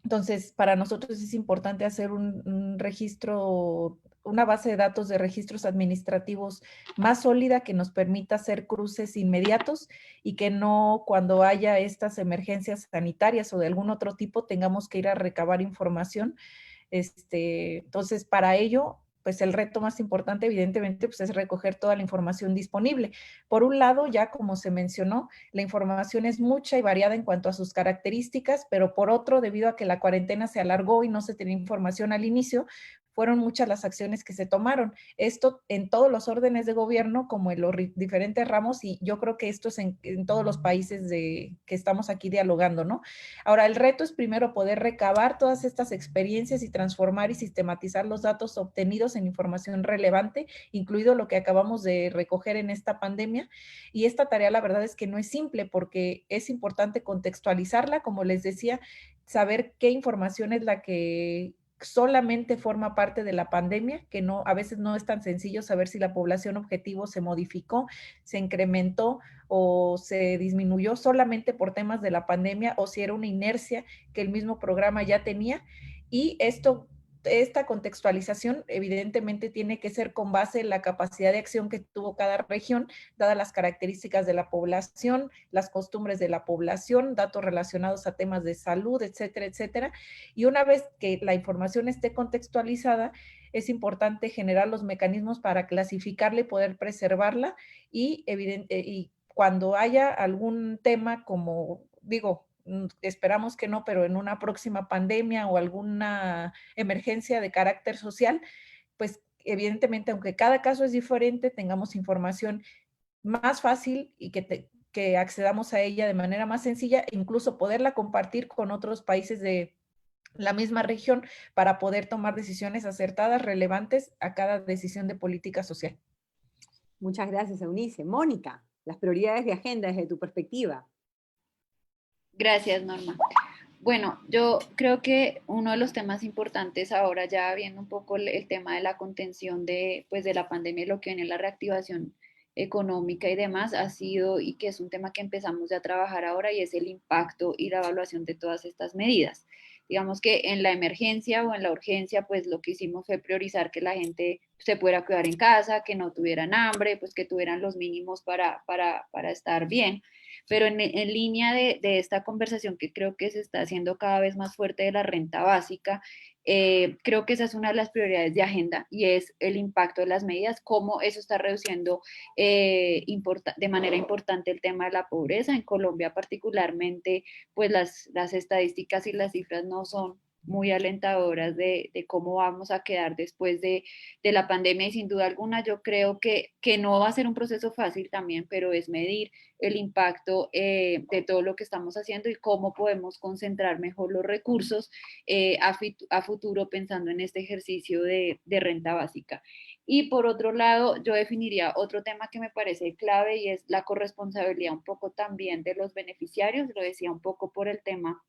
Entonces, para nosotros es importante hacer un registro, una base de datos de registros administrativos más sólida que nos permita hacer cruces inmediatos y que no, cuando haya estas emergencias sanitarias o de algún otro tipo, tengamos que ir a recabar información. Entonces, para ello, pues el reto más importante, evidentemente, pues es recoger toda la información disponible. Por un lado, ya como se mencionó, la información es mucha y variada en cuanto a sus características, pero por otro, debido a que la cuarentena se alargó y no se tenía información al inicio, fueron muchas las acciones que se tomaron. Esto en todos los órdenes de gobierno, como en los diferentes ramos, y yo creo que esto es en todos los países que estamos aquí dialogando, ¿no? Ahora, el reto es primero poder recabar todas estas experiencias y transformar y sistematizar los datos obtenidos en información relevante, incluido lo que acabamos de recoger en esta pandemia. Y esta tarea, la verdad es que no es simple porque es importante contextualizarla, como les decía, saber qué información es la que solamente forma parte de la pandemia, que no, a veces no es tan sencillo saber si la población objetivo se modificó, se incrementó o se disminuyó solamente por temas de la pandemia o si era una inercia que el mismo programa ya tenía. Y esta contextualización evidentemente tiene que ser con base en la capacidad de acción que tuvo cada región, dadas las características de la población, las costumbres de la población, datos relacionados a temas de salud, etcétera, etcétera. Y una vez que la información esté contextualizada, es importante generar los mecanismos para clasificarla y poder preservarla y cuando haya algún tema como, digo, esperamos que no, pero en una próxima pandemia o alguna emergencia de carácter social, pues evidentemente, aunque cada caso es diferente, tengamos información más fácil y que accedamos a ella de manera más sencilla e incluso poderla compartir con otros países de la misma región para poder tomar decisiones acertadas, relevantes a cada decisión de política social. Muchas gracias, Eunice. Mónica, las prioridades de agenda desde tu perspectiva. Gracias, Norma. Bueno, yo creo que uno de los temas importantes ahora, ya viendo un poco el tema de la contención pues de la pandemia y lo que viene la reactivación económica y demás, ha sido, y que es un tema que empezamos ya a trabajar ahora, y es el impacto y la evaluación de todas estas medidas. Digamos que en la emergencia o en la urgencia, pues lo que hicimos fue priorizar que la gente se pudiera quedar en casa, que no tuvieran hambre, pues que tuvieran los mínimos para estar bien. Pero en línea de esta conversación que creo que se está haciendo cada vez más fuerte de la renta básica, creo que esa es una de las prioridades de agenda y es el impacto de las medidas, cómo eso está reduciendo de manera importante el tema de la pobreza. En Colombia particularmente, pues las estadísticas y las cifras no son muy alentadoras de cómo vamos a quedar después de la pandemia, y sin duda alguna yo creo que no va a ser un proceso fácil también, pero es medir el impacto de todo lo que estamos haciendo y cómo podemos concentrar mejor los recursos a futuro pensando en este ejercicio de renta básica. Y por otro lado, yo definiría otro tema que me parece clave y es la corresponsabilidad un poco también de los beneficiarios, lo decía un poco por el tema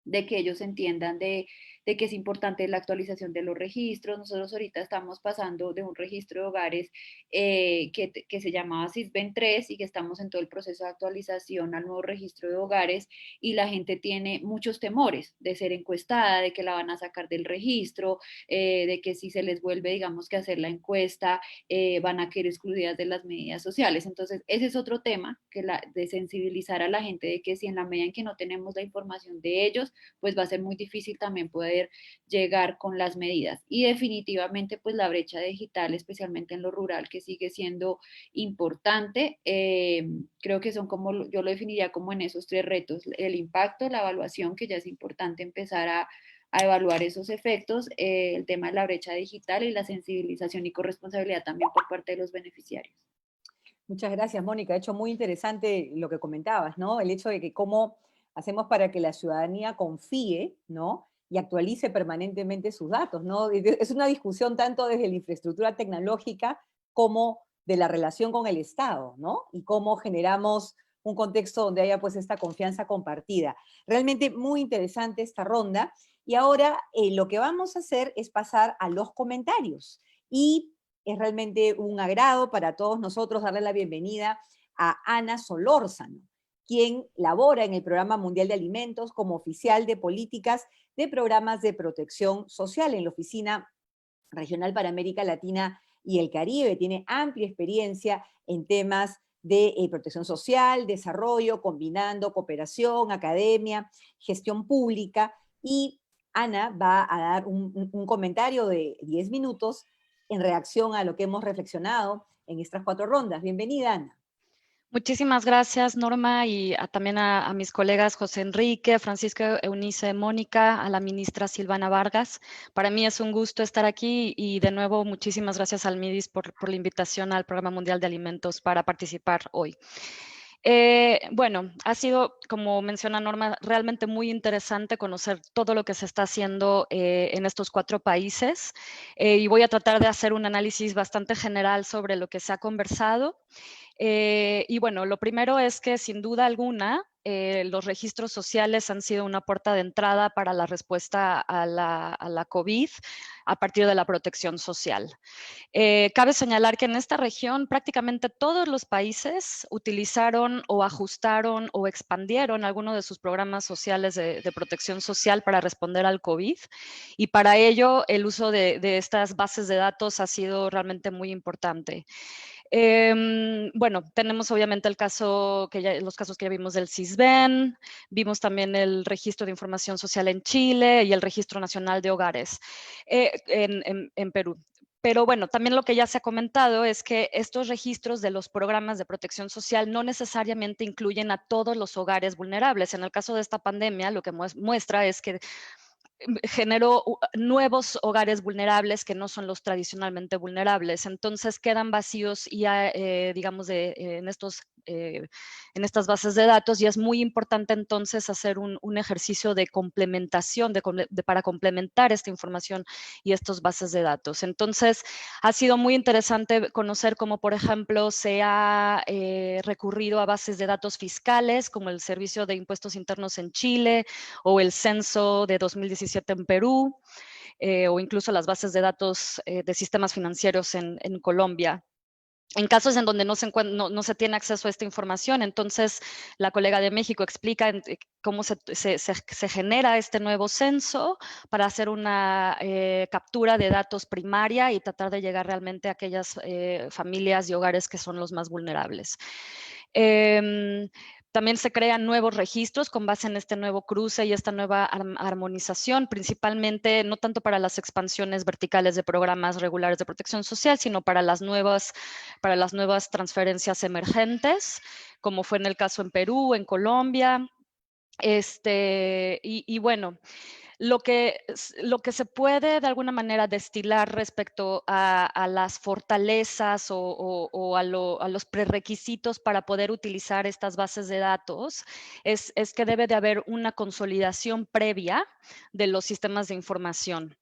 de que ellos entiendan de que es importante la actualización de los registros. Nosotros ahorita estamos pasando de un registro de hogares que se llamaba SISBEN 3 y que estamos en todo el proceso de actualización al nuevo registro de hogares, y la gente tiene muchos temores de ser encuestada, de que la van a sacar del registro, de que si se les vuelve, digamos, que hacer la encuesta, van a quedar excluidas de las medidas sociales. Entonces, ese es otro tema, de sensibilizar a la gente de que si en la medida en que no tenemos la información de ellos, pues va a ser muy difícil también poder llegar con las medidas. Y definitivamente, pues la brecha digital, especialmente en lo rural, que sigue siendo importante, creo que son como, yo lo definiría como en esos tres retos: el impacto, la evaluación, que ya es importante empezar a evaluar esos efectos, el tema de la brecha digital y la sensibilización y corresponsabilidad también por parte de los beneficiarios. Muchas gracias, Mónica. De hecho, muy interesante lo que comentabas, ¿no? El hecho de que cómo hacemos para que la ciudadanía confíe, ¿no? Y actualice permanentemente sus datos, ¿no? Es una discusión tanto desde la infraestructura tecnológica como de la relación con el Estado, ¿no? Y cómo generamos un contexto donde haya pues esta confianza compartida. Realmente muy interesante esta ronda. Y ahora lo que vamos a hacer es pasar a los comentarios. Y es realmente un agrado para todos nosotros darle la bienvenida a Ana Solórzano, quien labora en el Programa Mundial de Alimentos como oficial de políticas de programas de protección social en la Oficina Regional para América Latina y el Caribe. Tiene amplia experiencia en temas de protección social, desarrollo, combinando cooperación, academia, gestión pública. Y Ana va a dar un comentario de 10 minutos en reacción a lo que hemos reflexionado en estas 4 rondas. Bienvenida, Ana. Muchísimas gracias, Norma, y también a mis colegas José Enrique, Francisco, Eunice, Mónica, a la ministra Silvana Vargas. Para mí es un gusto estar aquí y de nuevo muchísimas gracias al MIDIS por la invitación al Programa Mundial de Alimentos para participar hoy. Bueno, ha sido, como menciona Norma, realmente muy interesante conocer todo lo que se está haciendo en estos 4 países y voy a tratar de hacer un análisis bastante general sobre lo que se ha conversado. Y bueno, lo primero es que sin duda alguna los registros sociales han sido una puerta de entrada para la respuesta a la COVID a partir de la protección social. Cabe señalar que en esta región prácticamente todos los países utilizaron o ajustaron o expandieron algunos de sus programas sociales de protección social para responder al COVID y para ello el uso de estas bases de datos ha sido realmente muy importante. Bueno, tenemos obviamente los casos que ya vimos del CISBEN, vimos también el Registro de Información Social en Chile y el Registro Nacional de Hogares en Perú. Pero bueno, también lo que ya se ha comentado es que estos registros de los programas de protección social no necesariamente incluyen a todos los hogares vulnerables. En el caso de esta pandemia, lo que muestra es que generó nuevos hogares vulnerables que no son los tradicionalmente vulnerables. Entonces quedan vacíos ya, digamos, en estas bases de datos y es muy importante entonces hacer un ejercicio de complementación, para complementar esta información y estas bases de datos. Entonces ha sido muy interesante conocer cómo, por ejemplo, se ha recurrido a bases de datos fiscales como el Servicio de Impuestos Internos en Chile o el Censo de 2017 en Perú, o incluso las bases de datos de sistemas financieros en Colombia. En casos en donde no se tiene acceso a esta información, entonces la colega de México explica cómo se genera este nuevo censo para hacer una captura de datos primaria y tratar de llegar realmente a aquellas familias y hogares que son los más vulnerables. También se crean nuevos registros con base en este nuevo cruce y esta nueva armonización, principalmente no tanto para las expansiones verticales de programas regulares de protección social, sino para las nuevas transferencias emergentes, como fue en el caso en Perú, en Colombia. Y bueno, lo que se puede de alguna manera destilar respecto a las fortalezas o a los prerequisitos para poder utilizar estas bases de datos es que debe de haber una consolidación previa de los sistemas de información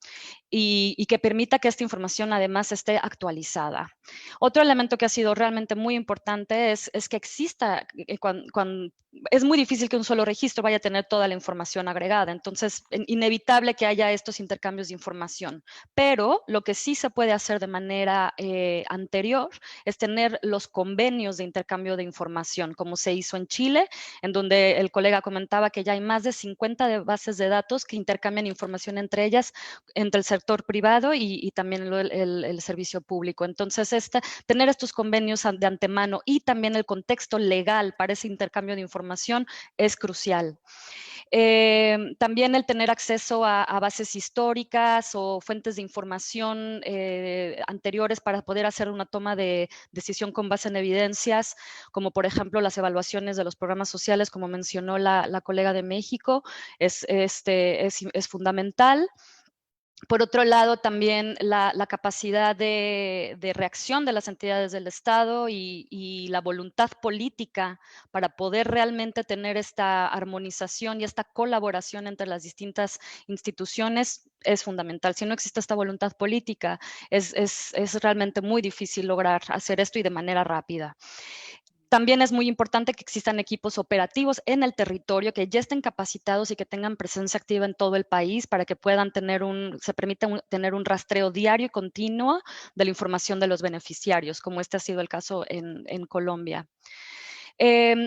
y que permita que esta información además esté actualizada. Otro elemento que ha sido realmente muy importante es que exista, es muy difícil que un solo registro vaya a tener toda la información agregada, entonces inevitable que haya estos intercambios de información, pero lo que sí se puede hacer de manera anterior es tener los convenios de intercambio de información, como se hizo en Chile, en donde el colega comentaba que ya hay más de 50 bases de datos que intercambian información entre ellas, entre el sector privado y también el servicio público. Entonces, tener estos convenios de antemano y también el contexto legal para ese intercambio de información es crucial. También el tener acceso a bases históricas o fuentes de información anteriores para poder hacer una toma de decisión con base en evidencias, como por ejemplo las evaluaciones de los programas sociales, como mencionó la colega de México, es fundamental. Por otro lado, también la capacidad de reacción de las entidades del Estado y la voluntad política para poder realmente tener esta armonización y esta colaboración entre las distintas instituciones es fundamental. Si no existe esta voluntad política, es realmente muy difícil lograr hacer esto y de manera rápida. También es muy importante que existan equipos operativos en el territorio que ya estén capacitados y que tengan presencia activa en todo el país para que puedan se permita tener un rastreo diario y continuo de la información de los beneficiarios, como este ha sido el caso en Colombia.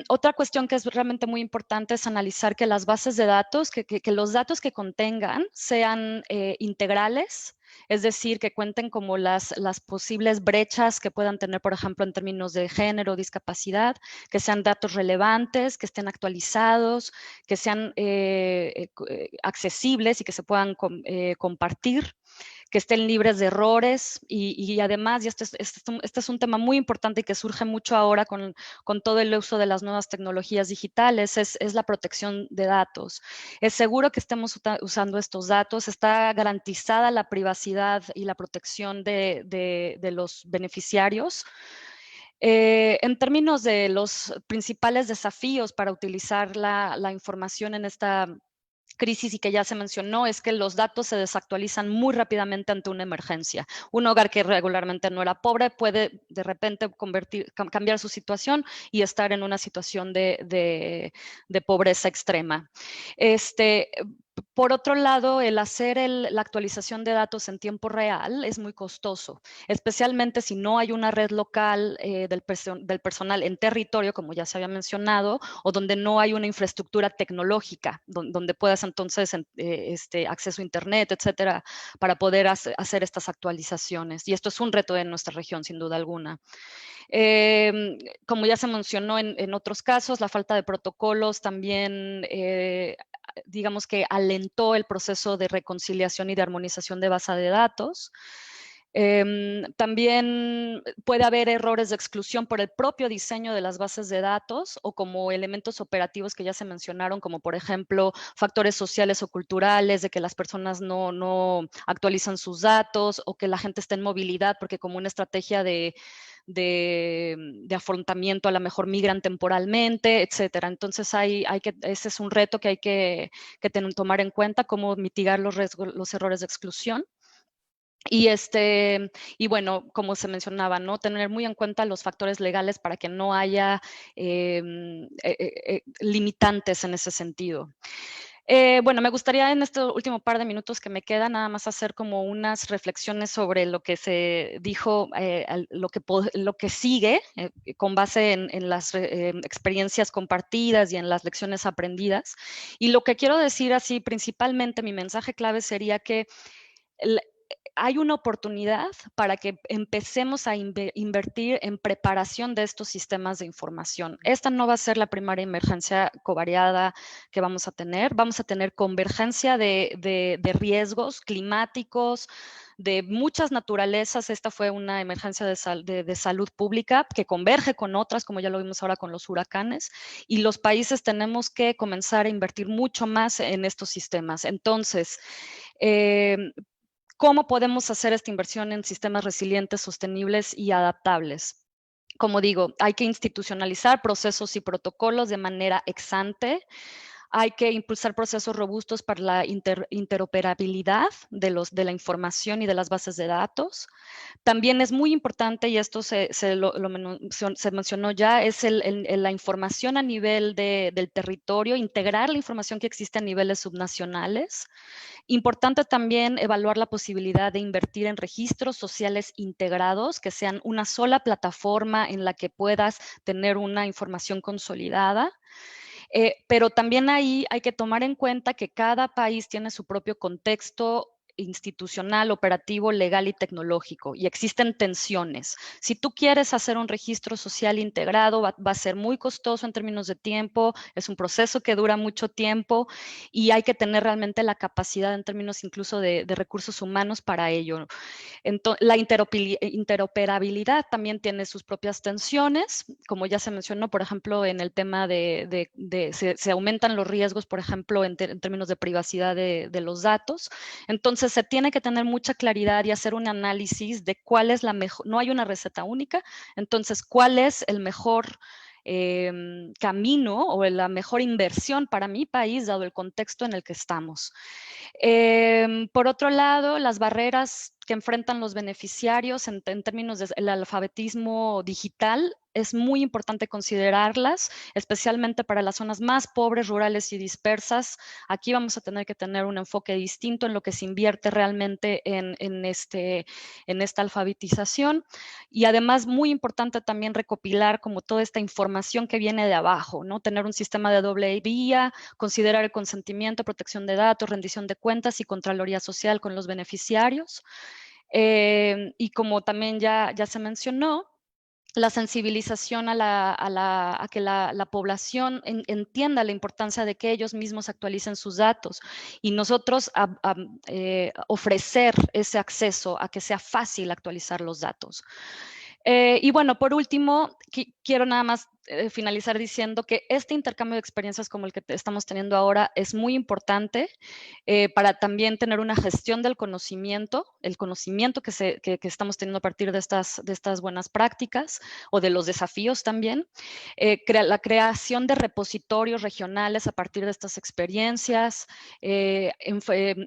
Otra cuestión que es realmente muy importante es analizar que las bases de datos, que los datos que contengan sean integrales, es decir, que cuenten como las posibles brechas que puedan tener, por ejemplo, en términos de género, discapacidad, que sean datos relevantes, que estén actualizados, que sean accesibles y que se puedan compartir, que estén libres de errores y además, y este es un tema muy importante y que surge mucho ahora con todo el uso de las nuevas tecnologías digitales, es la protección de datos. Es seguro que estemos usando estos datos, está garantizada la privacidad y la protección de los beneficiarios. En términos de los principales desafíos para utilizar la información en esta crisis y que ya se mencionó, es que los datos se desactualizan muy rápidamente ante una emergencia. Un hogar que regularmente no era pobre puede de repente cambiar su situación y estar en una situación de pobreza extrema. Por otro lado, el hacer la actualización de datos en tiempo real es muy costoso, especialmente si no hay una red local del personal en territorio, como ya se había mencionado, o donde no hay una infraestructura tecnológica, donde puedas entonces acceso a internet, etcétera, para poder hacer estas actualizaciones. Y esto es un reto de nuestra región, sin duda alguna. Como ya se mencionó en otros casos, la falta de protocolos también digamos que alentó el proceso de reconciliación y de armonización de base de datos. También puede haber errores de exclusión por el propio diseño de las bases de datos o como elementos operativos que ya se mencionaron, como por ejemplo factores sociales o culturales, de que las personas no actualizan sus datos o que la gente esté en movilidad porque como una estrategia de afrontamiento a lo mejor migran temporalmente, etcétera. Entonces ese es un reto que hay que tomar en cuenta, cómo mitigar los errores de exclusión. Y bueno, como se mencionaba, ¿no? Tener muy en cuenta los factores legales para que no haya limitantes en ese sentido. Bueno, me gustaría en este último par de minutos que me queda nada más hacer como unas reflexiones sobre lo que se dijo, lo que sigue con base en las experiencias compartidas y en las lecciones aprendidas. Y lo que quiero decir así, principalmente mi mensaje clave sería que hay una oportunidad para que empecemos a invertir en preparación de estos sistemas de información. Esta no va a ser la primera emergencia covariada que vamos a tener. Vamos a tener convergencia de riesgos climáticos, de muchas naturalezas. Esta fue una emergencia de salud pública que converge con otras, como ya lo vimos ahora con los huracanes, y los países tenemos que comenzar a invertir mucho más en estos sistemas. Entonces, ¿cómo podemos hacer esta inversión en sistemas resilientes, sostenibles y adaptables? Como digo, hay que institucionalizar procesos y protocolos de manera ex ante. Hay que impulsar procesos robustos para la interoperabilidad de la información y de las bases de datos. También es muy importante, y esto se mencionó ya, es la información a nivel del territorio, integrar la información que existe a niveles subnacionales. Importante también evaluar la posibilidad de invertir en registros sociales integrados, que sean una sola plataforma en la que puedas tener una información consolidada. Pero también ahí hay que tomar en cuenta que cada país tiene su propio contexto institucional, operativo, legal y tecnológico, y existen tensiones. Si tú quieres hacer un registro social integrado, va a ser muy costoso en términos de tiempo, es un proceso que dura mucho tiempo y hay que tener realmente la capacidad en términos incluso de recursos humanos para ello. Entonces, la interoperabilidad también tiene sus propias tensiones, como ya se mencionó, por ejemplo, en el tema se aumentan los riesgos, por ejemplo, en términos de privacidad de los datos. Entonces, se tiene que tener mucha claridad y hacer un análisis de cuál es la mejor, no hay una receta única, entonces, cuál es el mejor camino o la mejor inversión para mi país, dado el contexto en el que estamos. Por otro lado, las barreras que enfrentan los beneficiarios en términos del alfabetismo digital es muy importante considerarlas, especialmente para las zonas más pobres, rurales y dispersas. Aquí vamos a tener que tener un enfoque distinto en lo que se invierte realmente en esta alfabetización. Y además, muy importante también recopilar como toda esta información que viene de abajo, ¿no? Tener un sistema de doble vía, considerar el consentimiento, protección de datos, rendición de cuentas y contraloría social con los beneficiarios. Y como también ya se mencionó, la sensibilización a que la población entienda la importancia de que ellos mismos actualicen sus datos y nosotros ofrecer ese acceso a que sea fácil actualizar los datos. Y bueno, por último, quiero nada más finalizar diciendo que este intercambio de experiencias como el que estamos teniendo ahora es muy importante para también tener una gestión del conocimiento, el conocimiento que estamos teniendo a partir de estas buenas prácticas o de los desafíos también. La creación de repositorios regionales a partir de estas experiencias,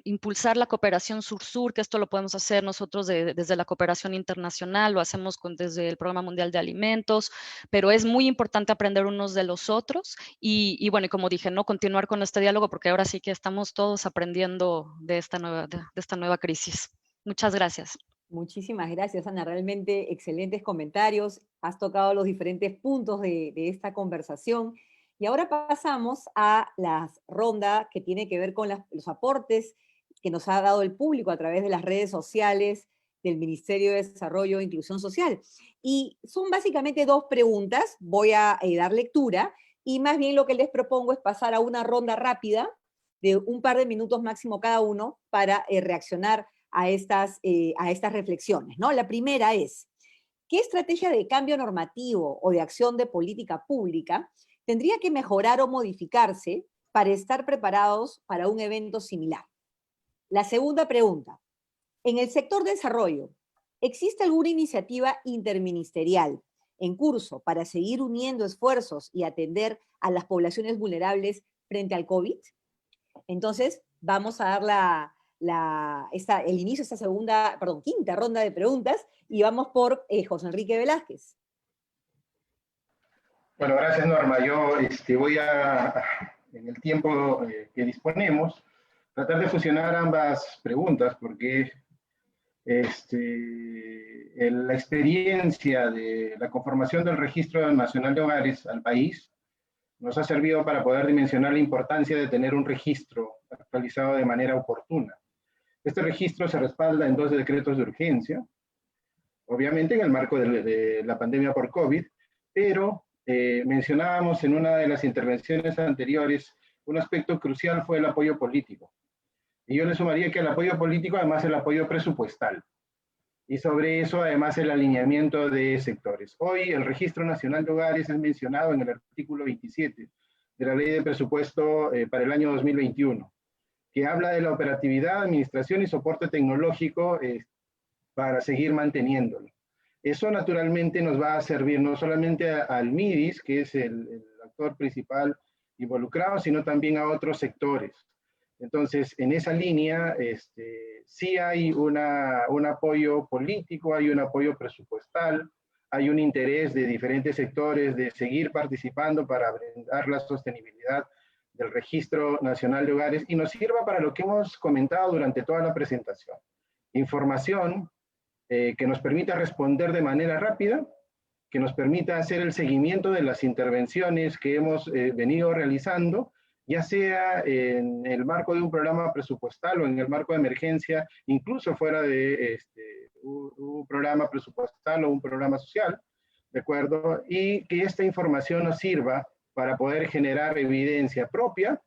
impulsar la cooperación sur-sur, que esto lo podemos hacer nosotros desde la cooperación internacional, lo hacemos desde el Programa Mundial de Alimentos, pero es muy importante aprender unos de los otros y bueno, y como dije, ¿no? Continuar con este diálogo porque ahora sí que estamos todos aprendiendo de esta nueva crisis. Muchas gracias. Muchísimas gracias, Ana. Realmente excelentes comentarios. Has tocado los diferentes puntos de esta conversación. Y ahora pasamos a la ronda que tiene que ver con los aportes que nos ha dado el público a través de las redes sociales del Ministerio de Desarrollo e Inclusión Social. Y son básicamente dos preguntas. Voy a dar lectura y más bien lo que les propongo es pasar a una ronda rápida de un par de minutos máximo cada uno para reaccionar a estas reflexiones, ¿no? La primera es, ¿qué estrategia de cambio normativo o de acción de política pública tendría que mejorar o modificarse para estar preparados para un evento similar? La segunda pregunta, en el sector de desarrollo, ¿existe alguna iniciativa interministerial en curso para seguir uniendo esfuerzos y atender a las poblaciones vulnerables frente al COVID? Entonces, vamos a dar el inicio de esta quinta ronda de preguntas y vamos por José Enrique Velázquez. Bueno, gracias Norma. Yo voy en el tiempo que disponemos, tratar de fusionar ambas preguntas porque la experiencia de la conformación del Registro Nacional de Hogares al país nos ha servido para poder dimensionar la importancia de tener un registro actualizado de manera oportuna. Este registro se respalda en 2 decretos de urgencia, obviamente en el marco de la pandemia por COVID, pero mencionábamos en una de las intervenciones anteriores, un aspecto crucial fue el apoyo político. Y yo le sumaría que el apoyo político, además el apoyo presupuestal. Y sobre eso, además, el alineamiento de sectores. Hoy, el Registro Nacional de Hogares es mencionado en el artículo 27 de la Ley de Presupuesto para el año 2021, que habla de la operatividad, administración y soporte tecnológico para seguir manteniéndolo. Eso, naturalmente, nos va a servir no solamente al MIDIS, que es el actor principal involucrado, sino también a otros sectores. Entonces, en esa línea, sí hay un apoyo político, hay un apoyo presupuestal, hay un interés de diferentes sectores de seguir participando para brindar la sostenibilidad del Registro Nacional de Hogares y nos sirva para lo que hemos comentado durante toda la presentación. Información que nos permita responder de manera rápida, que nos permita hacer el seguimiento de las intervenciones que hemos venido realizando, ya sea en el marco de un programa presupuestal o en el marco de emergencia, incluso fuera de un programa presupuestal o un programa social, ¿de acuerdo? Y que esta información nos sirva para poder generar evidencia propia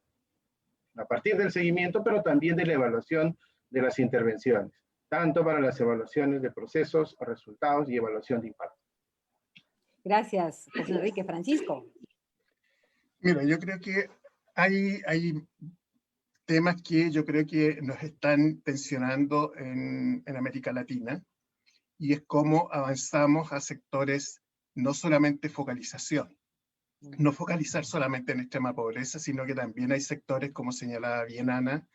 a partir del seguimiento, pero también de la evaluación de las intervenciones, tanto para las evaluaciones de procesos, resultados y evaluación de impacto. Gracias, José Enrique. Francisco. Mira, yo creo que hay temas que yo creo que nos están tensionando en América Latina, y es cómo avanzamos a sectores, no solamente focalización, no focalizar solamente en extrema pobreza, sino que también hay sectores, como señalaba bien Ana,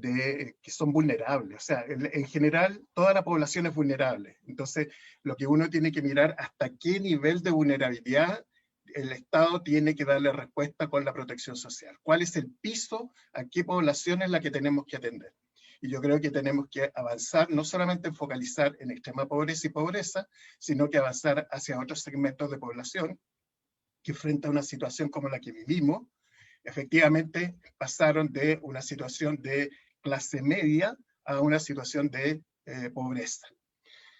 que son vulnerables. O sea, en general, toda la población es vulnerable. Entonces, lo que uno tiene que mirar hasta qué nivel de vulnerabilidad el Estado tiene que darle respuesta con la protección social. ¿Cuál es el piso? ¿A qué población es la que tenemos que atender? Y yo creo que tenemos que avanzar, no solamente en focalizar en extrema pobreza y pobreza, sino que avanzar hacia otros segmentos de población que frente a una situación como la que vivimos, efectivamente pasaron de una situación de clase media a una situación de pobreza.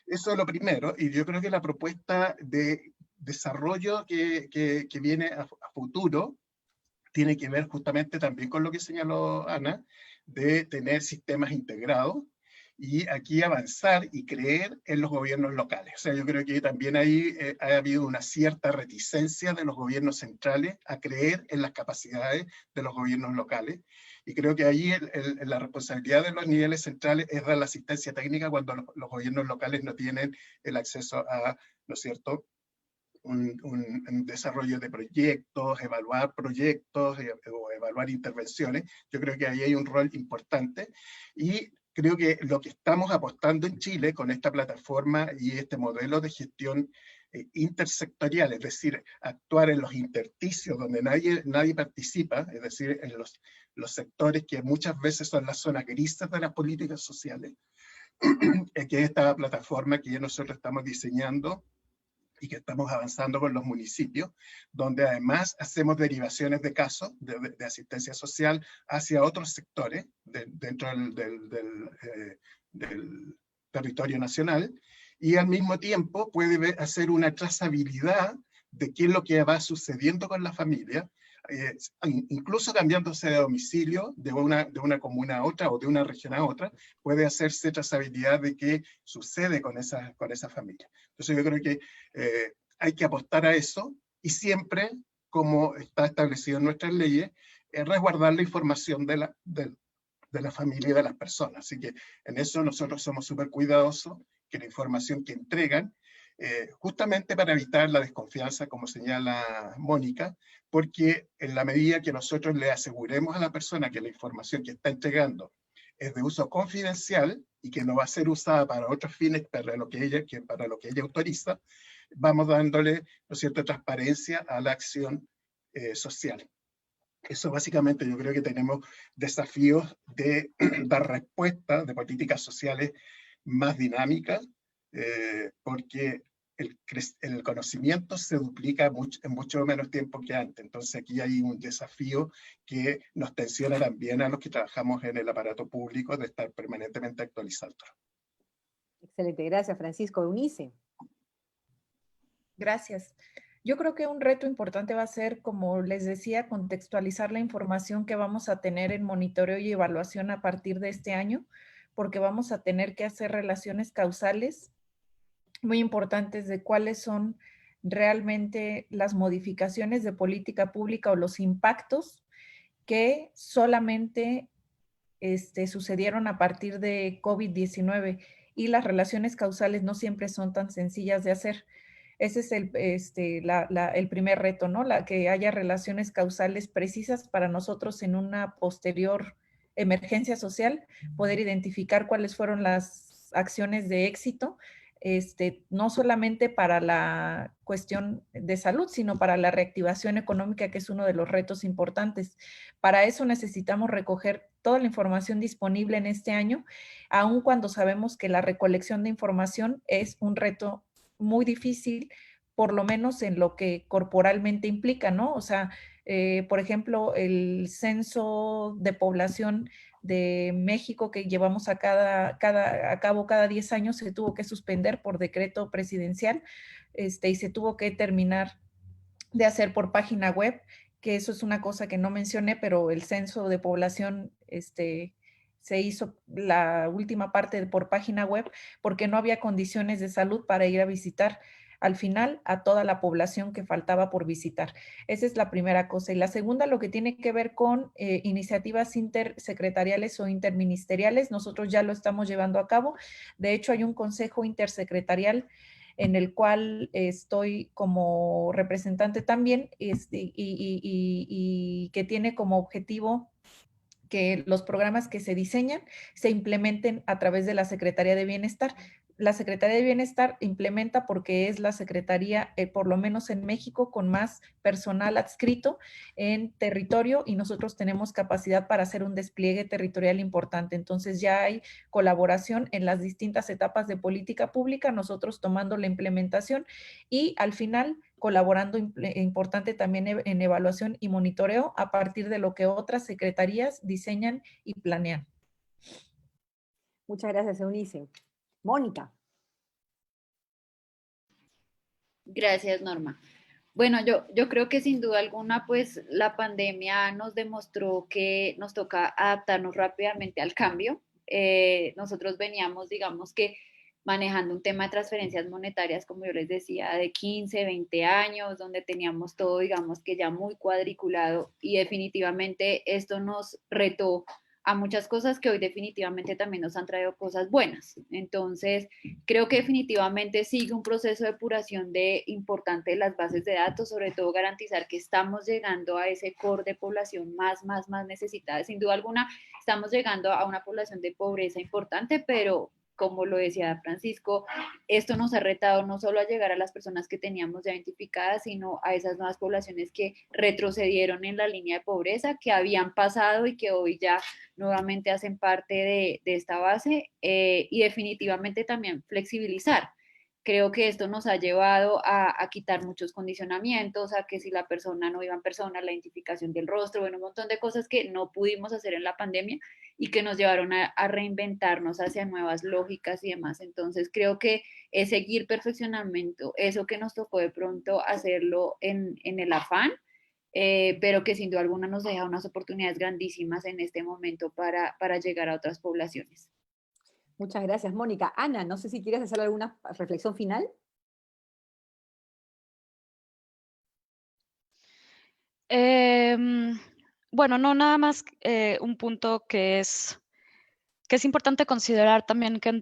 Eso es lo primero, y yo creo que la propuesta de desarrollo que viene a futuro tiene que ver justamente también con lo que señaló Ana, de tener sistemas integrados, y aquí avanzar y creer en los gobiernos locales. O sea, yo creo que también ahí ha habido una cierta reticencia de los gobiernos centrales a creer en las capacidades de los gobiernos locales, y creo que ahí la responsabilidad de los niveles centrales es dar la asistencia técnica cuando los gobiernos locales no tienen el acceso a, ¿no es cierto?, un desarrollo de proyectos, evaluar proyectos o evaluar intervenciones. Yo creo que ahí hay un rol importante, y creo que lo que estamos apostando en Chile con esta plataforma y este modelo de gestión intersectorial, es decir, actuar en los intersticios donde nadie participa, es decir, en los sectores que muchas veces son las zonas grises de las políticas sociales, que es esta plataforma que nosotros estamos diseñando y que estamos avanzando con los municipios, donde además hacemos derivaciones de casos de asistencia social hacia otros sectores dentro del territorio nacional, y al mismo tiempo puede hacer una trazabilidad de qué es lo que va sucediendo con la familia, incluso cambiándose de domicilio de una comuna a otra o de una región a otra, puede hacerse trazabilidad de qué sucede con esa familia. Entonces yo creo que hay que apostar a eso, y siempre, como está establecido en nuestras leyes, resguardar la información de la familia y de las personas. Así que en eso nosotros somos súper cuidadosos, que la información que entregan, justamente para evitar la desconfianza, como señala Mónica, porque en la medida que nosotros le aseguremos a la persona que la información que está entregando es de uso confidencial y que no va a ser usada para otros fines para lo que ella autoriza, vamos dándole, ¿no es cierto?, transparencia a la acción social. Eso básicamente yo creo que tenemos desafíos de dar respuesta de políticas sociales más dinámicas, porque el conocimiento se duplica en mucho menos tiempo que antes. Entonces aquí hay un desafío que nos tensiona también a los que trabajamos en el aparato público, de estar permanentemente actualizando. Excelente, gracias Francisco. Eunice. Gracias. Yo creo que un reto importante va a ser, como les decía, contextualizar la información que vamos a tener en monitoreo y evaluación a partir de este año, porque vamos a tener que hacer relaciones causales muy importantes de cuáles son realmente las modificaciones de política pública o los impactos que solamente sucedieron a partir de COVID-19, y las relaciones causales no siempre son tan sencillas de hacer. Ese es el primer reto, ¿no? Que haya relaciones causales precisas para nosotros en una posterior emergencia social, poder identificar cuáles fueron las acciones de éxito, no solamente para la cuestión de salud, sino para la reactivación económica, que es uno de los retos importantes. Para eso necesitamos recoger toda la información disponible en este año, aun cuando sabemos que la recolección de información es un reto muy difícil, por lo menos en lo que corporalmente implica, ¿no? O sea, por ejemplo, el censo de población de México que llevamos a cabo cada 10 años se tuvo que suspender por decreto presidencial, y se tuvo que terminar de hacer por página web, que eso es una cosa que no mencioné, pero el censo de población se hizo la última parte por página web porque no había condiciones de salud para ir a visitar al final a toda la población que faltaba por visitar. Esa es la primera cosa. Y la segunda, lo que tiene que ver con iniciativas intersecretariales o interministeriales, nosotros ya lo estamos llevando a cabo. De hecho, hay un consejo intersecretarial en el cual estoy como representante también, y que tiene como objetivo que los programas que se diseñan se implementen a través de la Secretaría de Bienestar. La Secretaría de Bienestar implementa porque es la secretaría, por lo menos en México, con más personal adscrito en territorio, y nosotros tenemos capacidad para hacer un despliegue territorial importante. Entonces ya hay colaboración en las distintas etapas de política pública, nosotros tomando la implementación y al final colaborando importante también en evaluación y monitoreo a partir de lo que otras secretarías diseñan y planean. Muchas gracias, Eunice. Mónica. Gracias, Norma. Bueno, yo creo que sin duda alguna, pues la pandemia nos demostró que nos toca adaptarnos rápidamente al cambio. Nosotros veníamos, digamos que manejando un tema de transferencias monetarias, como yo les decía, de 15, 20 años, donde teníamos todo, digamos que ya muy cuadriculado, y definitivamente esto nos retó a muchas cosas que hoy definitivamente también nos han traído cosas buenas. Entonces, creo que definitivamente sigue un proceso de depuración importante de las bases de datos, sobre todo garantizar que estamos llegando a ese core de población más necesitada. Sin duda alguna, estamos llegando a una población de pobreza importante, pero como lo decía Francisco, esto nos ha retado no solo a llegar a las personas que teníamos ya identificadas, sino a esas nuevas poblaciones que retrocedieron en la línea de pobreza, que habían pasado y que hoy ya nuevamente hacen parte de esta base, y definitivamente también flexibilizar. Creo que esto nos ha llevado a quitar muchos condicionamientos, a que si la persona no iba en persona, la identificación del rostro, bueno, un montón de cosas que no pudimos hacer en la pandemia y que nos llevaron a reinventarnos hacia nuevas lógicas y demás. Entonces creo que es seguir perfeccionando eso que nos tocó de pronto hacerlo en el afán, pero que sin duda alguna nos deja unas oportunidades grandísimas en este momento para llegar a otras poblaciones. Muchas gracias, Mónica. Ana, no sé si quieres hacer alguna reflexión final. Bueno, no, nada más un punto que es importante considerar también que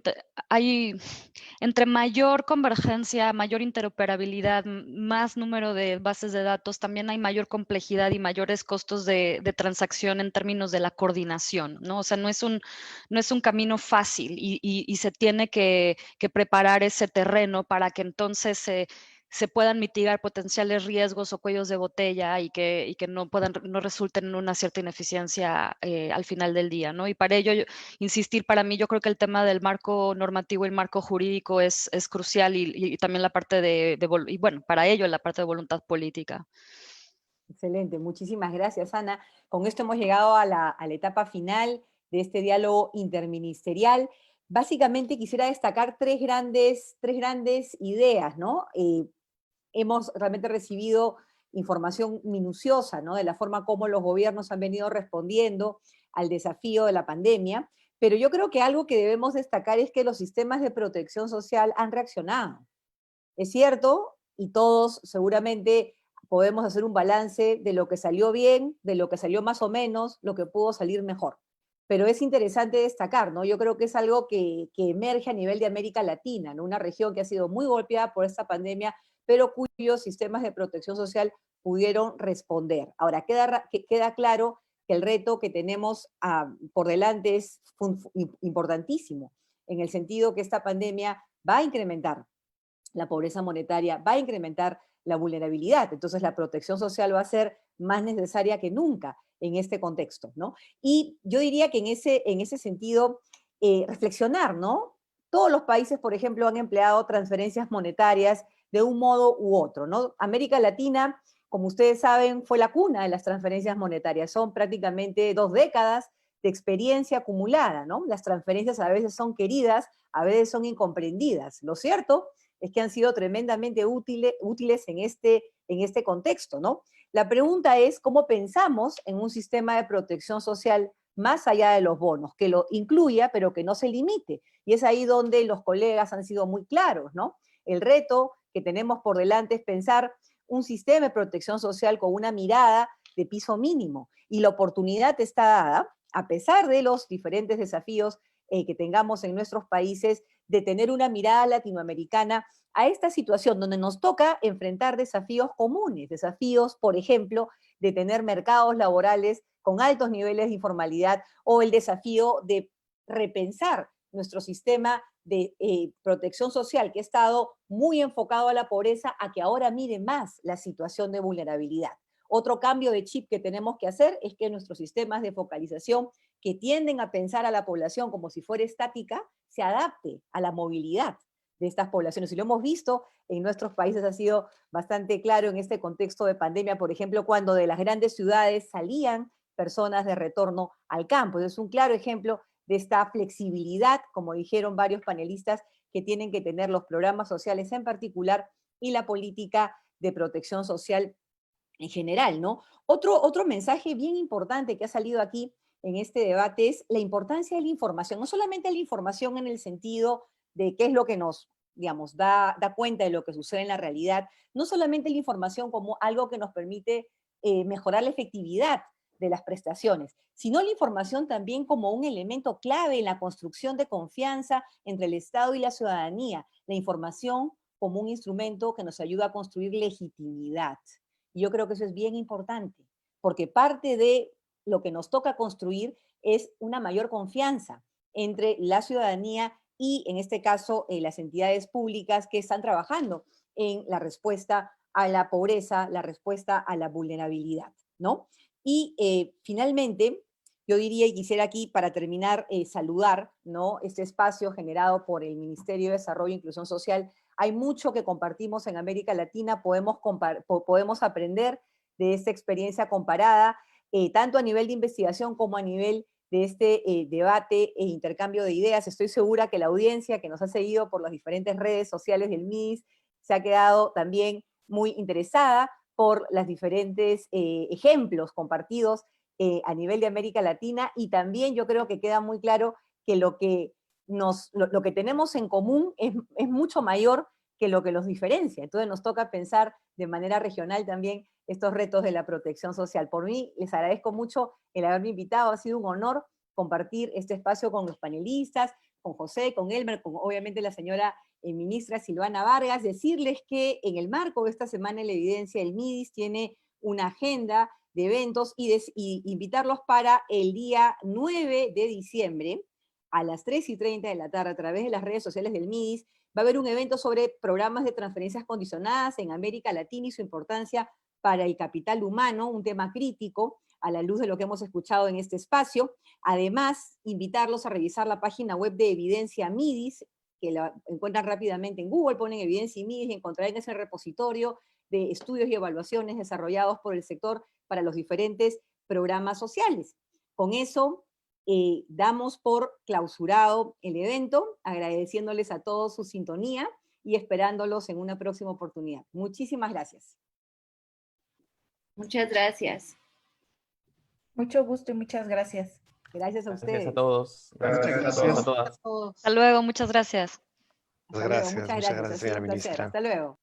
entre mayor convergencia, mayor interoperabilidad, más número de bases de datos, también hay mayor complejidad y mayores costos de transacción en términos de la coordinación, ¿no? O sea, no es un camino fácil y se tiene que preparar ese terreno para que entonces se puedan mitigar potenciales riesgos o cuellos de botella y que no resulten en una cierta ineficiencia al final del día, ¿no? Y para ello, insistir, para mí, yo creo que el tema del marco normativo y el marco jurídico es crucial, y también la parte y bueno, para ello la parte de voluntad política. Excelente, muchísimas gracias, Ana. Con esto hemos llegado a la etapa final de este diálogo interministerial. Básicamente quisiera destacar tres grandes ideas, ¿no? Hemos realmente recibido información minuciosa, ¿no? De la forma como los gobiernos han venido respondiendo al desafío de la pandemia, pero yo creo que algo que debemos destacar es que los sistemas de protección social han reaccionado. Es cierto, y todos seguramente podemos hacer un balance de lo que salió bien, de lo que salió más o menos, lo que pudo salir mejor. Pero es interesante destacar, ¿no? Yo creo que es algo que emerge a nivel de América Latina, ¿no? Una región que ha sido muy golpeada por esta pandemia, pero cuyos sistemas de protección social pudieron responder. Ahora, queda claro que el reto que tenemos por delante es importantísimo, en el sentido que esta pandemia va a incrementar la pobreza monetaria, va a incrementar la vulnerabilidad. Entonces la protección social va a ser más necesaria que nunca en este contexto, ¿no? Y yo diría que en ese sentido, reflexionar, ¿no? Todos los países, por ejemplo, han empleado transferencias monetarias de un modo u otro, ¿no? América Latina, como ustedes saben, fue la cuna de las transferencias monetarias. Son prácticamente 2 décadas de experiencia acumulada, ¿no? Las transferencias a veces son queridas, a veces son incomprendidas. Lo cierto es que han sido tremendamente útiles en este contexto, ¿no? La pregunta es, ¿cómo pensamos en un sistema de protección social más allá de los bonos, que lo incluya, pero que no se limite? Y es ahí donde los colegas han sido muy claros, ¿no? El reto que tenemos por delante es pensar un sistema de protección social con una mirada de piso mínimo, y la oportunidad está dada, a pesar de los diferentes desafíos que tengamos en nuestros países, de tener una mirada latinoamericana a esta situación donde nos toca enfrentar desafíos comunes, desafíos, por ejemplo, de tener mercados laborales con altos niveles de informalidad, o el desafío de repensar nuestro sistema de protección social, que ha estado muy enfocado a la pobreza, a que ahora mire más la situación de vulnerabilidad. Otro cambio de chip que tenemos que hacer es que nuestros sistemas de focalización, que tienden a pensar a la población como si fuera estática, se adapte a la movilidad de estas poblaciones. Y lo hemos visto en nuestros países, ha sido bastante claro en este contexto de pandemia, por ejemplo, cuando de las grandes ciudades salían personas de retorno al campo. Es un claro ejemplo de esta flexibilidad, como dijeron varios panelistas, que tienen que tener los programas sociales en particular y la política de protección social en general, ¿no? Otro mensaje bien importante que ha salido aquí en este debate es la importancia de la información, no solamente la información en el sentido de qué es lo que nos, digamos, da cuenta de lo que sucede en la realidad, no solamente la información como algo que nos permite mejorar la efectividad de las prestaciones, sino la información también como un elemento clave en la construcción de confianza entre el Estado y la ciudadanía, la información como un instrumento que nos ayuda a construir legitimidad. Y yo creo que eso es bien importante, porque parte de lo que nos toca construir es una mayor confianza entre la ciudadanía y, en este caso, las entidades públicas que están trabajando en la respuesta a la pobreza, la respuesta a la vulnerabilidad, ¿no? Y finalmente, yo diría, y quisiera aquí, para terminar, saludar, ¿no?, este espacio generado por el Ministerio de Desarrollo e Inclusión Social. Hay mucho que compartimos en América Latina, podemos aprender de esta experiencia comparada, tanto a nivel de investigación como a nivel de este debate e intercambio de ideas. Estoy segura que la audiencia que nos ha seguido por las diferentes redes sociales del MIDIS se ha quedado también muy interesada por los diferentes ejemplos compartidos a nivel de América Latina, y también yo creo que queda muy claro que lo que tenemos en común es mucho mayor que lo que los diferencia. Entonces nos toca pensar de manera regional también estos retos de la protección social. Por mí, les agradezco mucho el haberme invitado, ha sido un honor compartir este espacio con los panelistas, con José, con Elmer, con obviamente la señora ministra Silvana Vargas. Decirles que en el marco de esta Semana de la Evidencia, el MIDIS tiene una agenda de eventos y invitarlos para el día 9 de diciembre a las 3:30 de la tarde a través de las redes sociales del MIDIS. Va a haber un evento sobre programas de transferencias condicionadas en América Latina y su importancia para el capital humano, un tema crítico a la luz de lo que hemos escuchado en este espacio. Además, invitarlos a revisar la página web de Evidencia MIDIS, que la encuentran rápidamente en Google, ponen Evidencia y MIDIS y encontrarán ese repositorio de estudios y evaluaciones desarrollados por el sector para los diferentes programas sociales. Con eso, damos por clausurado el evento, agradeciéndoles a todos su sintonía y esperándolos en una próxima oportunidad. Muchísimas gracias. Muchas gracias. Mucho gusto y muchas gracias. Gracias a ustedes. Gracias a todos. Gracias a todas. Hasta luego, muchas gracias. Hasta luego. Muchas gracias, señora ha sido un placer. ministra. Hasta luego.